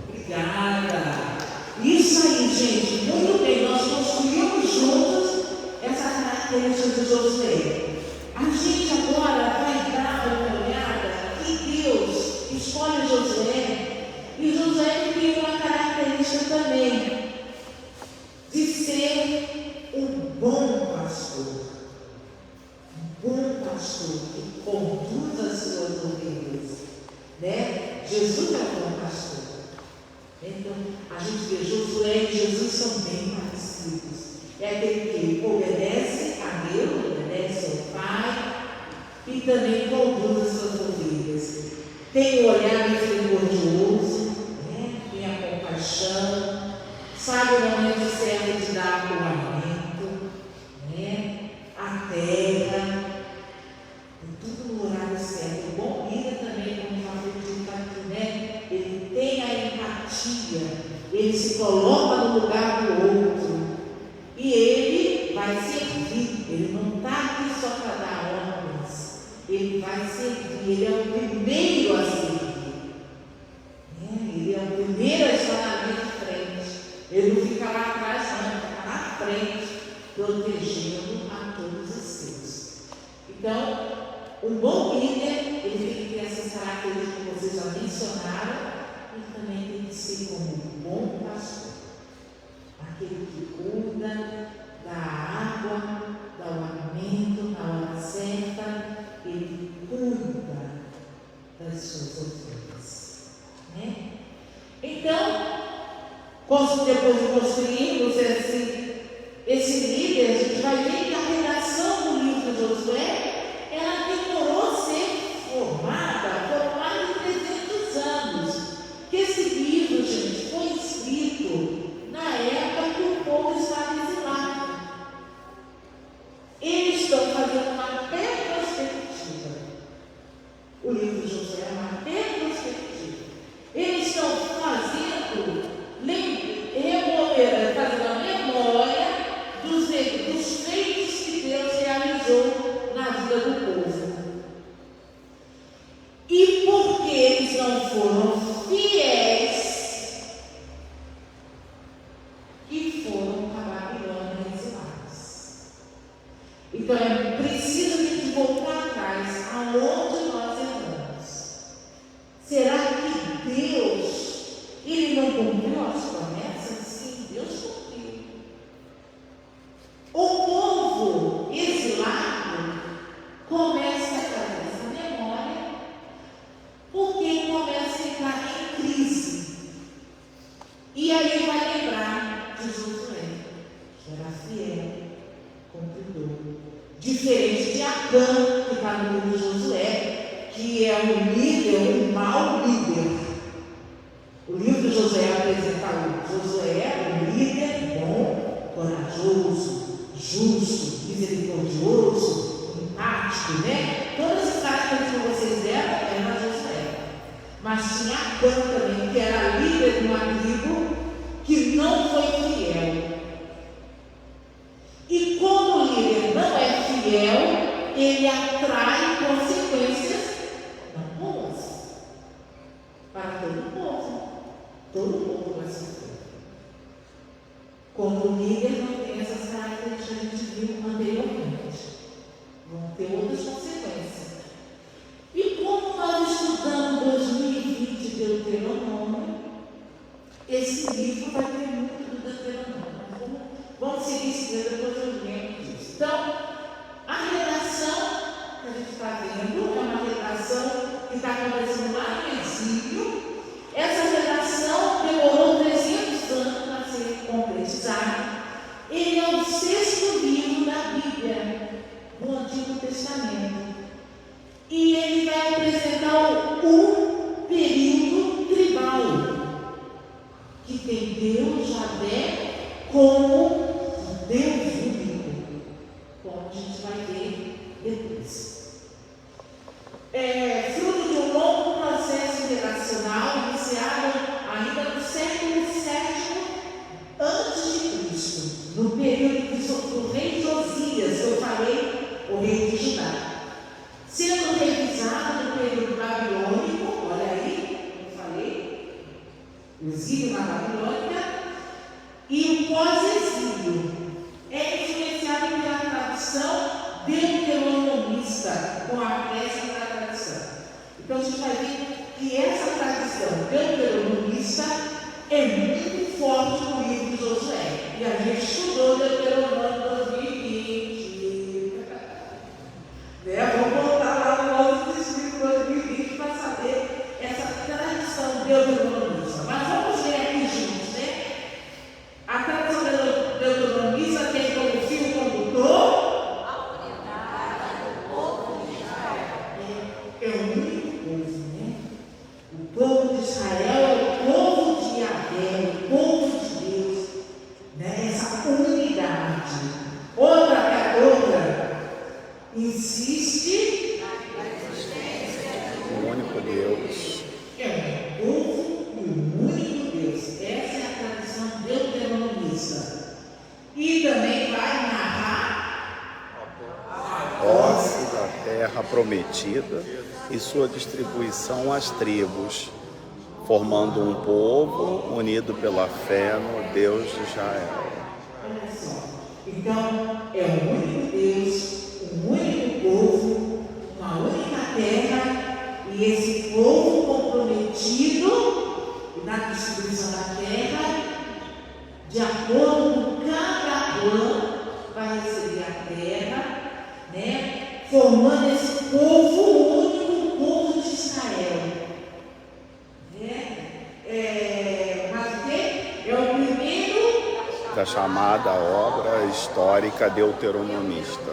Obrigada. Isso aí, gente. Muito bem. Nós construímos juntos essa característica de Josué. A gente agora vai dar uma olhada que Deus escolhe Josué. E Josué tem uma característica também de ser um bom pastor. Um bom pastor que conduz as suas ovelhas. Né? Jesus é um bom pastor. Então, a gente vê Josué e Jesus são bem parecidos. É aquele que obedece a Deus, obedece ao Pai e também conduz as suas ovelhas. Tem o olhar misericordioso, né? Tem a compaixão, sabe o momento certo de dar o alimento, né? A terra, tudo no horário certo. O bom líder também, como já foi dito aqui, né? Ele tem a empatia, ele se coloca no lugar do outro e ele vai servir. Ele não está aqui só para dar ordens, ele vai servir. Ele é o primeiro a servir, né? Ele é o primeiro a estar na linha de frente. Ele não fica lá atrás, não, ele fica na frente, protegendo a todos os seus. Então, um bom líder, ele tem que ter essas características que vocês já mencionaram, e também tem que ser como um bom pastor, aquele que cuida da água, dá o alimento na hora certa, ele cuida das suas ovelhas, né? Então, depois de construirmos esse líder, a gente vai ver que a redação do livro de Josué, ela demorou a ser formada por mais de 300 anos. Que esse livro, gente, foi escrito na época que o povo estava exilado. Eles estão fazendo uma retrospectiva. O livro de Josué é uma retrospectiva. Eles estão fazendo a memória dos feitos que Deus realizou na vida do povo. E porque eles não foram fiéis, que foram para a Babilônia exilados. Então é preciso a gente voltar atrás, aonde nós erramos. Será que Deus, ele não cumpriu as promessas? Sim, Deus cumpriu. O povo exilado começa a fazer essa memória porque começa a entrar em crise. E aí vai lembrar de Josué, que era fiel, cumpridor. Diferente de Acã, que está no livro de Josué, que é um líder, um mau líder. O livro de Josué apresenta Josué, um líder bom, corajoso, justo, misericordioso, empático, né? Todas as características que vocês deram eram Josué. Mas tinha Acã também, que era líder de uma tribo que não foi fiel. E como o líder não é fiel, ele atrai consequências não boas para todo o povo. Todo o povo vai sofrer. Como o líder não tem essas características que a gente viu anteriormente, vão ter outras consequências. E como nós estudamos 2020 Deuteronômio, esse livro vai ter muito do Deuteronômio. Vamos seguir isso, depois eu lembro disso. Então, a redação que a gente está vendo é uma redação deuteronomista com a pressa da tradição. Então, você vai ver que essa tradição deuteronomista é muito forte no livro de Josué. E a gente estudou Deuteronômio 2020. Vamos voltar lá no nosso escrito 2020 para saber essa tradição deuteronomista. Mas vamos ver aqui juntos, né? A tradição deuteronomista tem como fio condutor é o único povo, né? O povo de Israel é o povo de Yahvé, o povo de Deus, né? Essa unidade. Outra insiste O único Deus. é o povo e o único Deus. Essa é a tradição deuteronomista. E também vai narrar Posse da terra prometida e sua distribuição às tribos, formando um povo unido pela fé no Deus de Israel. Olha só. Então, é um único Deus, um único povo, uma única terra, e esse povo comprometido na distribuição da terra, de acordo com cada clã, vai receber a terra, né? Formando esse povo, o único povo de Israel. Mas o quê? É o primeiro Da chamada obra histórica deuteronomista.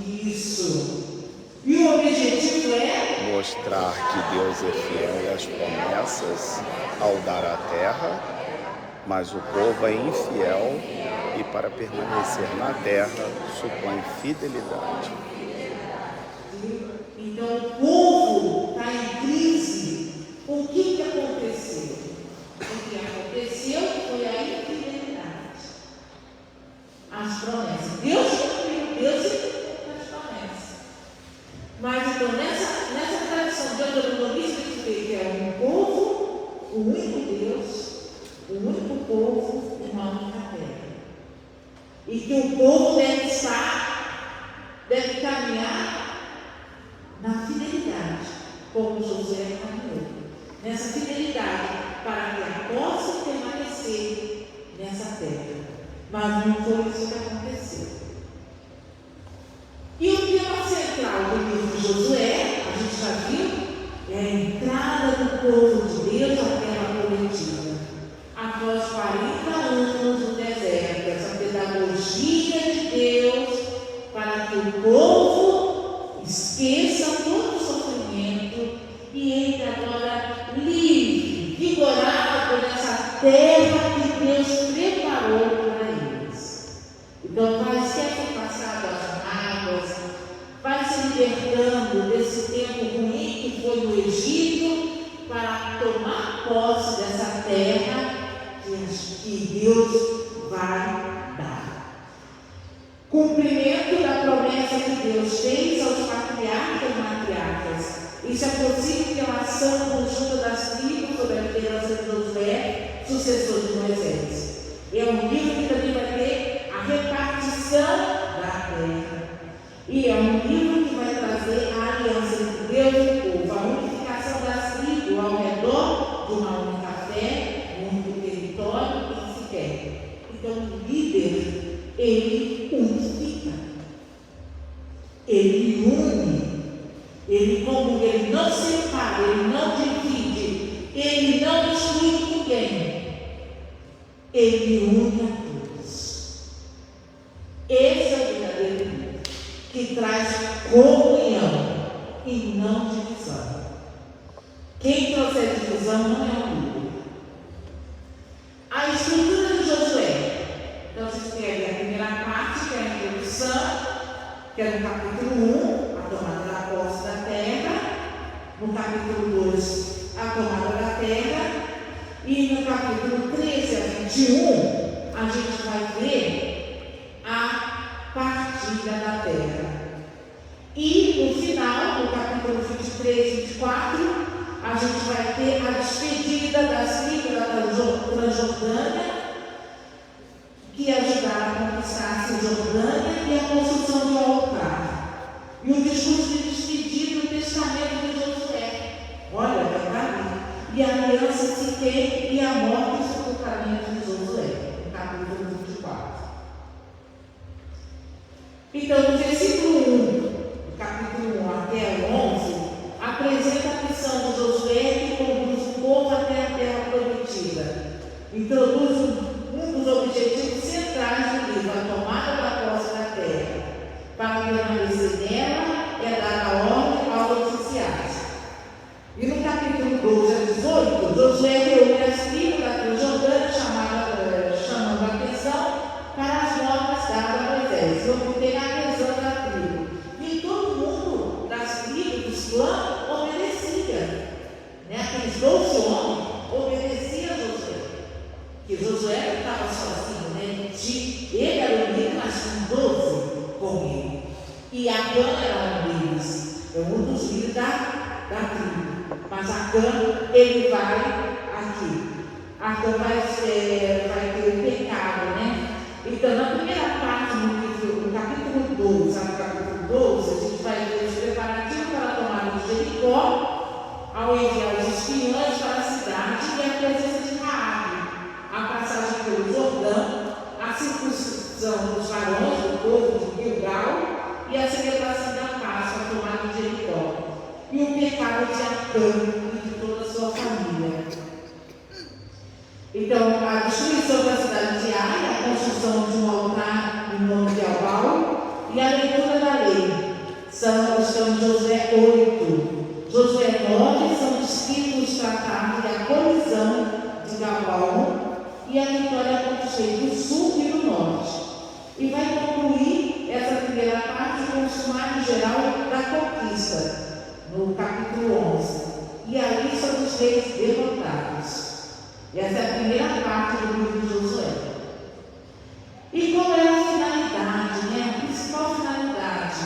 Isso. E o objetivo é Mostrar que Deus é fiel às promessas ao dar a terra, mas o povo é infiel e para permanecer na terra supõe fidelidade. então o povo está em crise. O que aconteceu? O que aconteceu foi a infidelidade. As promessas. Deus cumpriu, Deus cumpriu as promessas. Mas então nessa tradição de deuteronomista que é um povo, o único Deus, o único povo, uma única terra. E que o povo deve caminhar na fidelidade, como Josué caminhou. Nessa fidelidade, para que possa permanecer nessa terra. Mas não foi isso que aconteceu. E o tema central do livro de Josué, a gente já viu, é a entrada do povo de Deus à terra prometida. Após 40 anos no deserto, essa pedagogia de Deus para que o povo esqueça todo o sofrimento e entre agora livre, vigorado nessa terra que Deus preparou para eles. Então vai ser passado as mágoas, vai se libertando desse tempo ruim que foi no Egito para tomar posse dessa terra que Deus vai dar. Cumprimento da promessa que Deus fez aos patriarcas e matriarcas. Isso é possível pela ação conjunta das tribos sob a liderança de Josué, sucessor de Moisés. É um livro que também vai ter a repartição da terra. E é um livro que vai trazer a aliança entre Deus e o povo, a unificação das tribos ao redor de uma única fé, um único território e se quer. Então, o líder, ele unifica, ele une, ele não separa, ele não divide, ele não exclui ninguém, ele une a todos. Esse é o verdadeiro líder, que traz comunhão e não divisão. Quem trouxer divisão não é um líder. A estrutura de Josué. Então, vocês querem a primeira parte, que é a introdução, que é no capítulo 1, a tomada da posse da terra. No capítulo 2, a tomada da terra. E no capítulo 13 a 21, a gente vai ver a partida da terra. E no final, no capítulo 23 e 24, a gente vai ter a despedida das tribos da Transjordânia, que ajudaram a conquistar a Cisjordânia e a construção de um altar. Então, do versículo 1, do capítulo 1 até o 11, apresenta a missão de Josué que conduz o povo até a terra prometida. Introduz um dos objetivos centrais do livro, a tomada da posse da terra. Para permanecer nela, é dar a ordem aos oficiais. E no capítulo 12 a 18, Josué reúne as tribos da Transjordânia, chamando a atenção para as normas dadas a Moisés, obter a adesão da tribo. E todo mundo das tribos, dos clãs, obedecia. Aqueles 12 homens obedeciam a Josué. Porque Josué não estava sozinho, ele era o líder, mas tinha 12 com ele. E Acã era um deles, um dos líderes da tribo. Mas Acã, ele vai aqui. Acã vai ter o pecado, Então, na primeira parte do livro, no capítulo 12, ao capítulo 12, a gente vai ver os preparativos para a tomada de Jericó, ao enviar os espiões para a cidade e a presença de Raabe, a passagem pelo Jordão, a circuncisão dos varões do povo de Gilgal e a celebração da Páscoa, a tomada de Jericó, e o pecado de Acã e de toda a sua família. Então, a destruição da cidade de Ai, a construção de um altar em nome de Baal e a leitura da lei. Estamos em Josué 8. Josué 9 são descritos os tratados e a colisão de Gabal e a vitória contra os reis do sul e do norte. E vai concluir essa primeira parte com o sumário geral da conquista, no capítulo 11. E ali são os reis derrotados. Essa é a primeira parte do livro de Josué. E qual é a finalidade, A principal finalidade,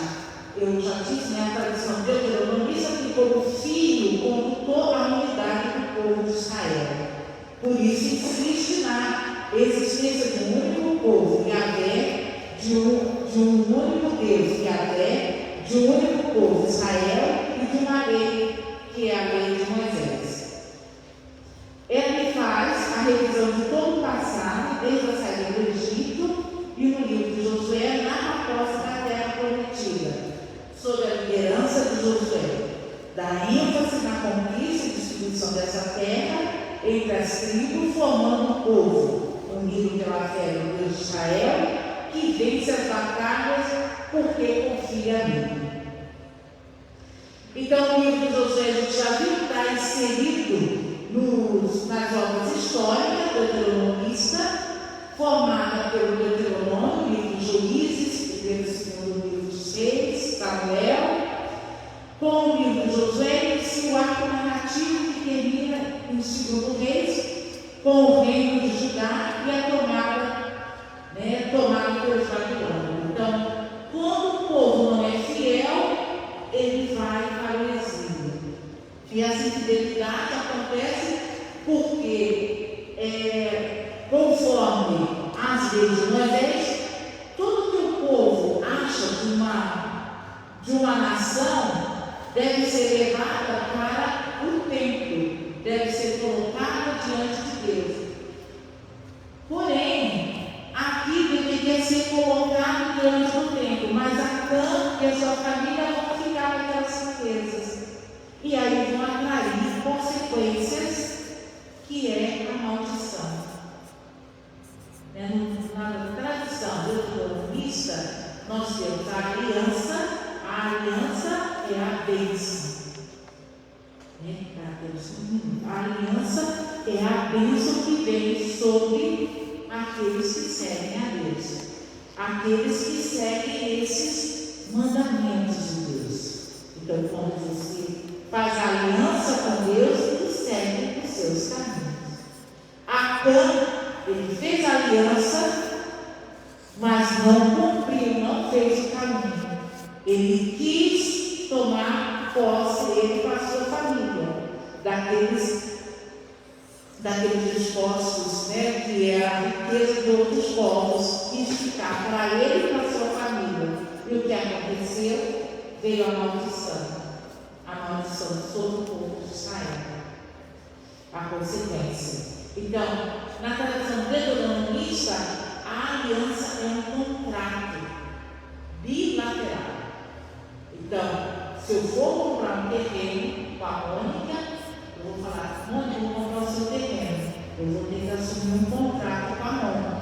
eu já disse, a tradição deuteronomista que como filho condutou a unidade do povo de Israel. Por isso insiste na existência de um único povo, Yahvé, de um único Deus, Yahvé, de um único povo, Israel, e de uma lei, que é a lei de Moisés. Ele faz a revisão de todo o passado, desde a saída do Egito, e no livro de Josué, na posse da terra prometida, sob a liderança de Josué. Dá ênfase na conquista e distribuição dessa terra entre as tribos, formando um povo unido pela fé do Deus de Israel, que vence as batalhas porque confia nele. Então, o livro de Josué, a gente já viu, está inserido nas obras históricas deuteronomista, formada pelo Deuteronômio, livro de Juízes, primeiro e segundo livro dos Reis, Samuel, com o livro de Josué, inicia o arco narrativo que termina em segundo Reis, com o reino de Judá e a tomada pelos babilônios. Então, quando o povo não é fiel, ele vai para o exílio. E essa infidelidade acontece porque, conforme as leis de Moisés, tudo que o povo acha de uma nação deve ser levada para o templo, deve ser colocada diante de Deus. Porém, aqui deveria ser colocado diante do templo, mas Acã e a sua família vão ficar com aquelas riquezas. E aí vão atrair consequências, que é a maldição. Na tradição deuteronomista, nós temos a aliança é a bênção. A aliança é a bênção que vem sobre aqueles que seguem a Deus, aqueles que seguem esses mandamentos de Deus. Então, quando você faz aliança com Deus e segue os seus caminhos. Acã, ele fez aliança, mas não cumpriu, não fez o caminho. Ele quis tomar posse, ele com a sua família, daqueles dispostos, que é a riqueza de outros povos, quis ficar para ele e para a sua família. E o que aconteceu? Veio a maldição sobre o povo de Israel. A consequência. Então, na tradição deuteronomista, a aliança é um contrato Então, se eu for comprar um terreno com a Mônica, eu vou falar, Mônica, eu vou comprar o seu terreno. Eu vou ter que assumir um contrato com a Mônica.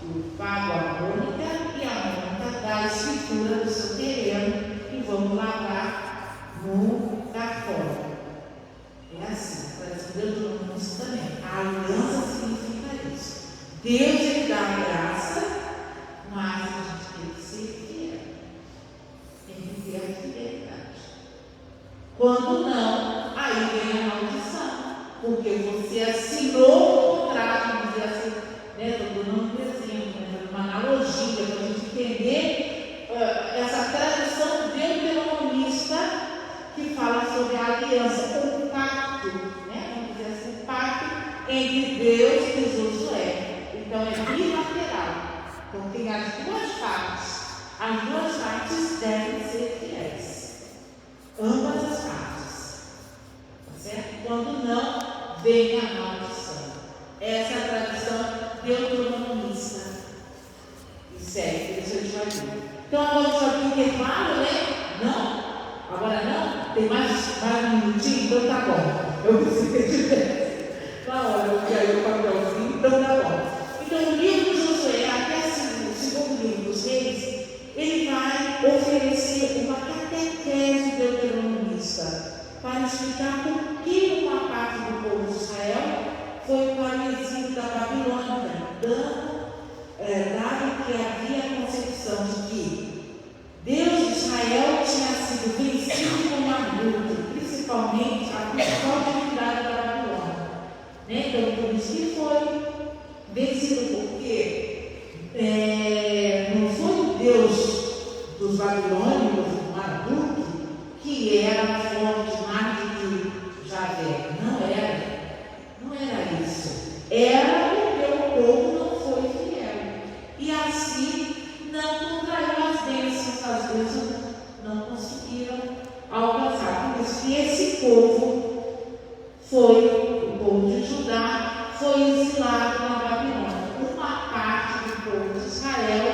Eu pago a Mônica e a Mônica dá a escritura do seu terreno e vamos lavar no cartório. É assim, para Deus não isso também. A aliança significa isso. Deus ele dá a graça, mas a gente tem que ser fiel. Tem que ter a fidelidade. Quando não, aí vem a maldição. Porque você assinou o contrato, vamos dizer assim, né? Estou dando um exemplo, né? Uma analogia para a gente entender essa tradição deuteronomista que fala sobre a aliança, o pacto, né? Vamos dizer assim, o pacto entre Deus e Josué. Então é bilateral. Então tem as duas partes. As duas partes devem ser fiéis. Ambas as partes. Tá certo? Quando não, vem a maldição. Essa é a tradição deuteronomista. E segue, por isso a gente vai ver. Então agora só tem intervalo, né? Não? Agora não? Tem mais um minutinho? Então tá bom. Eu preciso que tivesse. Na hora, eu quero o papelzinho, então tá bom. Então o livro de Josué, até o segundo livro dos reis, ele vai oferecer uma catequese deuteronomista para explicar por que uma parte do povo de Israel foi para o exílio da Babilônia, dado que havia a concepção de que Deus de Israel tinha sido vencido como adulto, principalmente a principal divindade da Babilônia. Né? Então, por isso que foi vencido, porque não foi o Deus dos babilônicos, um adulto, que era forte mais do que Javé. Não era isso. Era porque o povo não foi fiel. E assim não contraiu as bênçãos, as bênçãos não conseguiram alcançar. Por isso que esse povo o povo de Judá, foi exilado na Babilônia. Uma parte do povo de Israel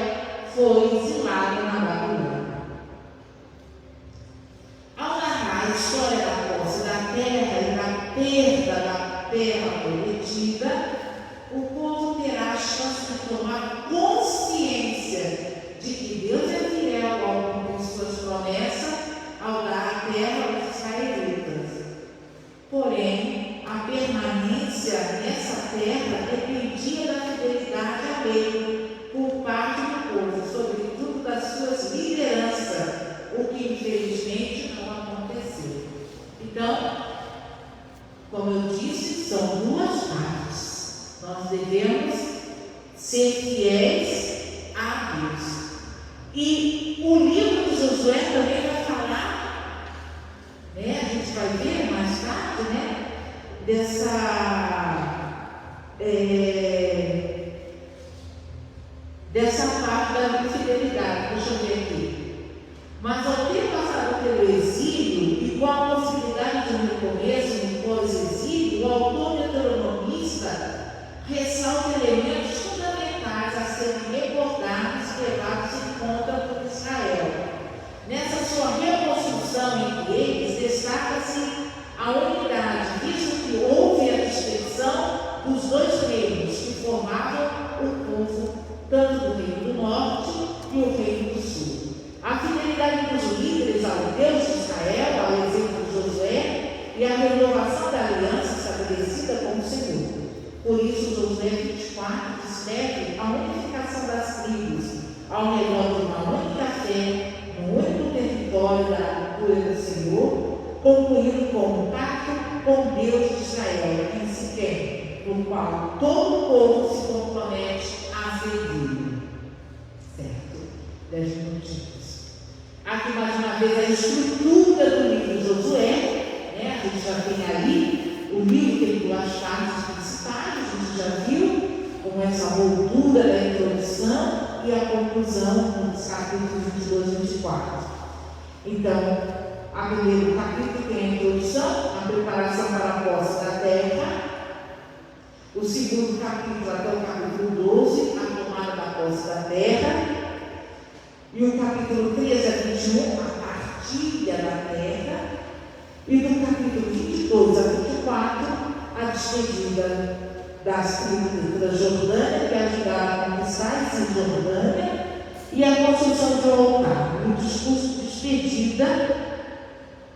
foi exilado na Babilônia. Ao narrar a história da posse da terra e da perda da terra prometida, o povo terá a chance de tomar consciência de que Deus é fiel ao cumprir suas promessas ao dar a terra aos israelitas. Porém, a permanência nessa terra dependia da fidelidade à lei por parte do povo, sobretudo das suas lideranças, o que infelizmente não aconteceu. Então, como eu disse, são duas partes. Nós devemos ser fiéis a Deus. E o livro de Josué também vai falar, né, a gente vai ver mais tarde, né, dessa parte da infidelidade. Deixa eu ver aqui. Mas ao ter passado pelo exílio e com a possibilidade de um recomeço no pós-exílio, o autor deuteronomista ressalta elementos fundamentais a serem recordados e levados em conta por Israel. Nessa sua reconstrução entre eles, destaca-se a unidade, visto que houve a dispersão dos dois reinos que formavam o povo, tanto do reino do norte e o reino do sul. A fidelidade dos líderes ao Deus de Israel, ao exemplo de Josué, e a renovação da aliança estabelecida com o Senhor. Por isso, Josué 24 descreve a unificação das tribos ao redor de uma única fé, no único território da cura do Senhor, concluindo com um pacto com Deus de Israel, em Siquém, no qual todo o povo se compromete a seguir. Certo? 10 minutinhos. Aqui mais uma vez a estrutura do livro de Josué, né? A gente já tem ali o livro tem duas partes principais, a gente já viu, com essa moldura da introdução e a conclusão nos capítulos 22 e 24. Então, o primeiro capítulo tem a introdução, a preparação para a posse da terra. O segundo capítulo, até o capítulo 12, a tomada da posse da terra. E o capítulo 13 a 21, a partilha da terra, e no capítulo 22 a 24, a despedida das tribos da Jordânia, que ajudaram a conquistar essa Jordânia, e a construção de um altar, o discurso de despedida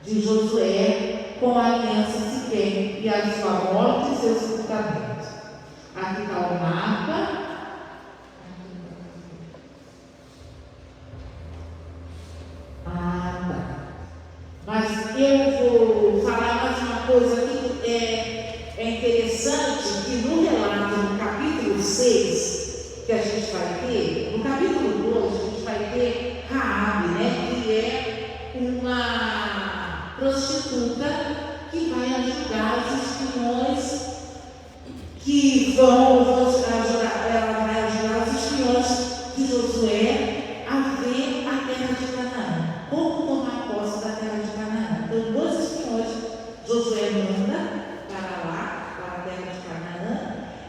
de Josué com a aliança de Siquém e a sua morte e seu sepultamento. Aqui está o mapa. Mas eu vou falar mais uma coisa aqui que é interessante, que no relato, no capítulo 6, que a gente vai ter, no capítulo 2, a gente vai ter Raabe, né, que é uma prostituta que vai ajudar os espiões que ela vai ajudar os espiões de Josué a ver a terra de Canaã, como tomar posse da terra de Canaã. Então, 2 espiões, Josué manda para lá, para a terra de Canaã,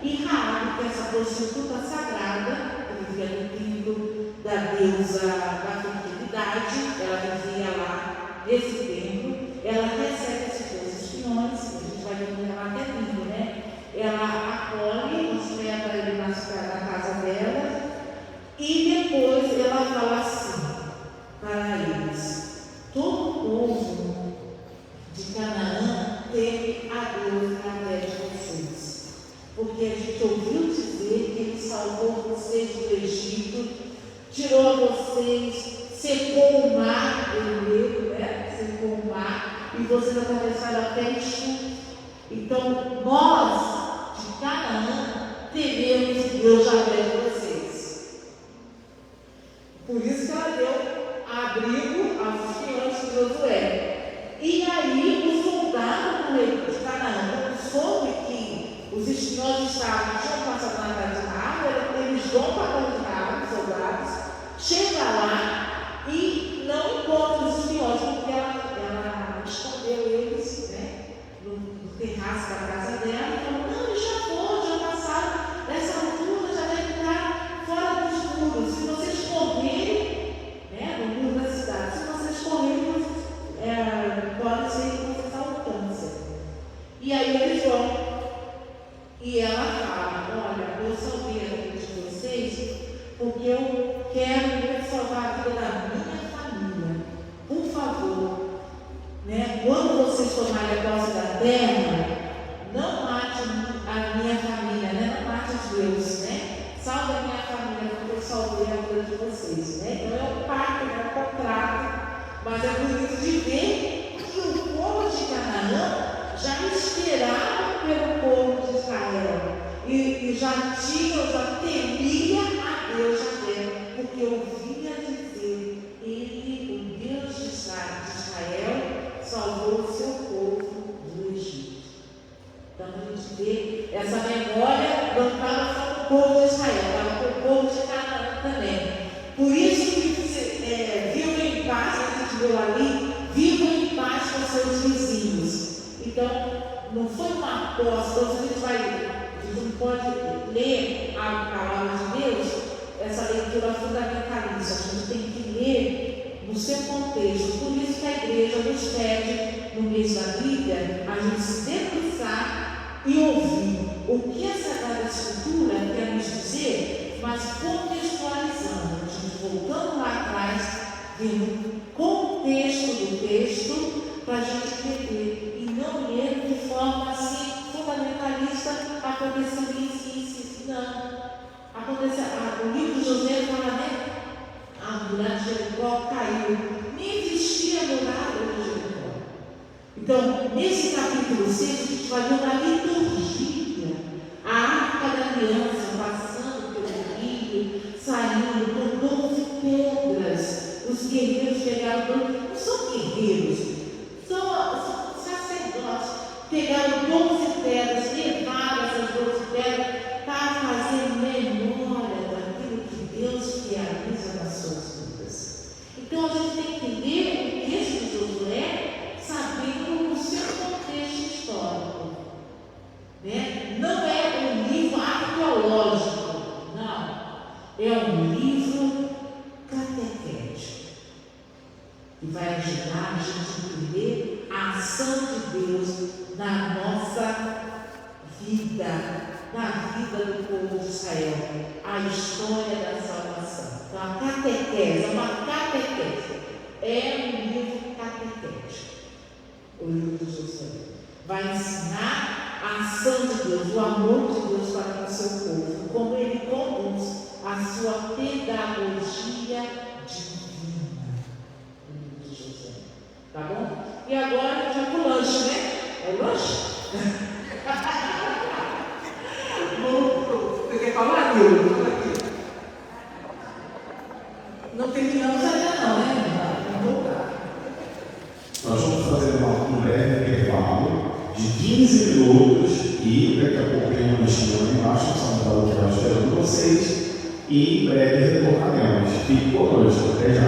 e Raabe, que é essa prostituta sagrada, que vivia no templo da deusa da fertilidade, ela vivia lá nesse templo, ela recebe esses 2 espiões, a gente vai ver no relato, é lindo, né? Ela acolhe, hospeda ele na casa dela, e depois ela fala assim para eles: todo povo de Canaã teme a Deus através de vocês, porque a gente ouviu dizer que Ele salvou vocês do Egito, tirou vocês, secou o mar, né? Secou o mar, e vocês atravessaram até Exu. Então, nós de Canaã tememos Deus através de vocês. Por isso que ela deu abrigo aos espiões de Josué. E aí o soldado do rei de Canaã, quando soube que os espiões tinham passado na casa de Raabe, eles vão para a casa de Raabe, os soldados, chega lá e não encontra os espiões, porque ela escondeu eles, né, no terraço da casa dela, e falou: não, eles já passaram dessa altura, já devem estar fora dos muros. Se vocês correrem, né, no muro da cidade, se vocês correrem, pode ser que vocês alcancem. E aí eles vão. E ela fala: olha, eu salvei a vida de vocês porque eu quero salvar a vida da minha família. Por favor, né, quando vocês tomarem a posse da terra, não mate a minha família, né? Não mate os deuses, né? Salve a minha família, porque eu salvei a vida de vocês, né? Então é um pacto, é um contrato, mas é bonito de ver que o povo de Canaã já esperava pelo povo de Israel e já temia a Deus Javé, porque ouvia dizer: ele, o Deus de Israel, salvou o seu povo do Egito. Então a gente vê essa memória não estava só para o povo de Israel, estava para o povo de Canaã também. Por isso que vivam em paz, a gente viu ali, vivam em paz com seus vizinhos. Então, não foi uma posse. Então, a gente não pode ler a palavra de Deus, essa leitura fundamentalista. A gente tem que ler no seu contexto. Por isso que a igreja nos pede, no mês da Bíblia, a gente se debruçar e ouvir o que a Sagrada Escritura quer nos dizer, mas contextualizando. A gente voltando lá atrás, vendo o contexto do texto, para a gente entender. E não ler de forma assim, fundamentalista, aconteceu isso. Não. Aconteceu, o livro de José fala, né? A muralha de Jericó caiu. Nem existia a muralha de Jericó. Então, nesse capítulo 6, a gente vai ver uma liturgia. A arca da aliança passando pelo rio, saindo com 12 pedras. Os guerreiros pegaram, não são guerreiros, são sacerdotes. Pegaram 12 pedras, levaram essas 12 pedras para fazer memória daquilo que Deus realiza nas suas vidas. Então a gente tem que ler o texto de Josué sabendo o seu contexto histórico. Né? Não é um livro arqueológico, não. É um livro catequético. que vai ajudar a gente a entender a ação de Deus na nossa vida, na vida do povo de Israel, a história da salvação. Então, a catequese, é uma catequese, é um livro catequético, o livro de Josué. Vai ensinar a ação de Deus, o amor de Deus para o seu povo, como ele conduz a sua pedagogia divina, o livro de Josué. Tá bom? E agora já para o lanche, né? É o lanche? Você quer falar, Deus? Não terminamos ainda não, né? Vamos voltar. Nós vamos fazer um breve intervalo de 15 minutos e daqui a pouco tem uma listinha lá embaixo, São Paulo que vai esperando vocês e em breve retornaremos. Fique conosco. Até já.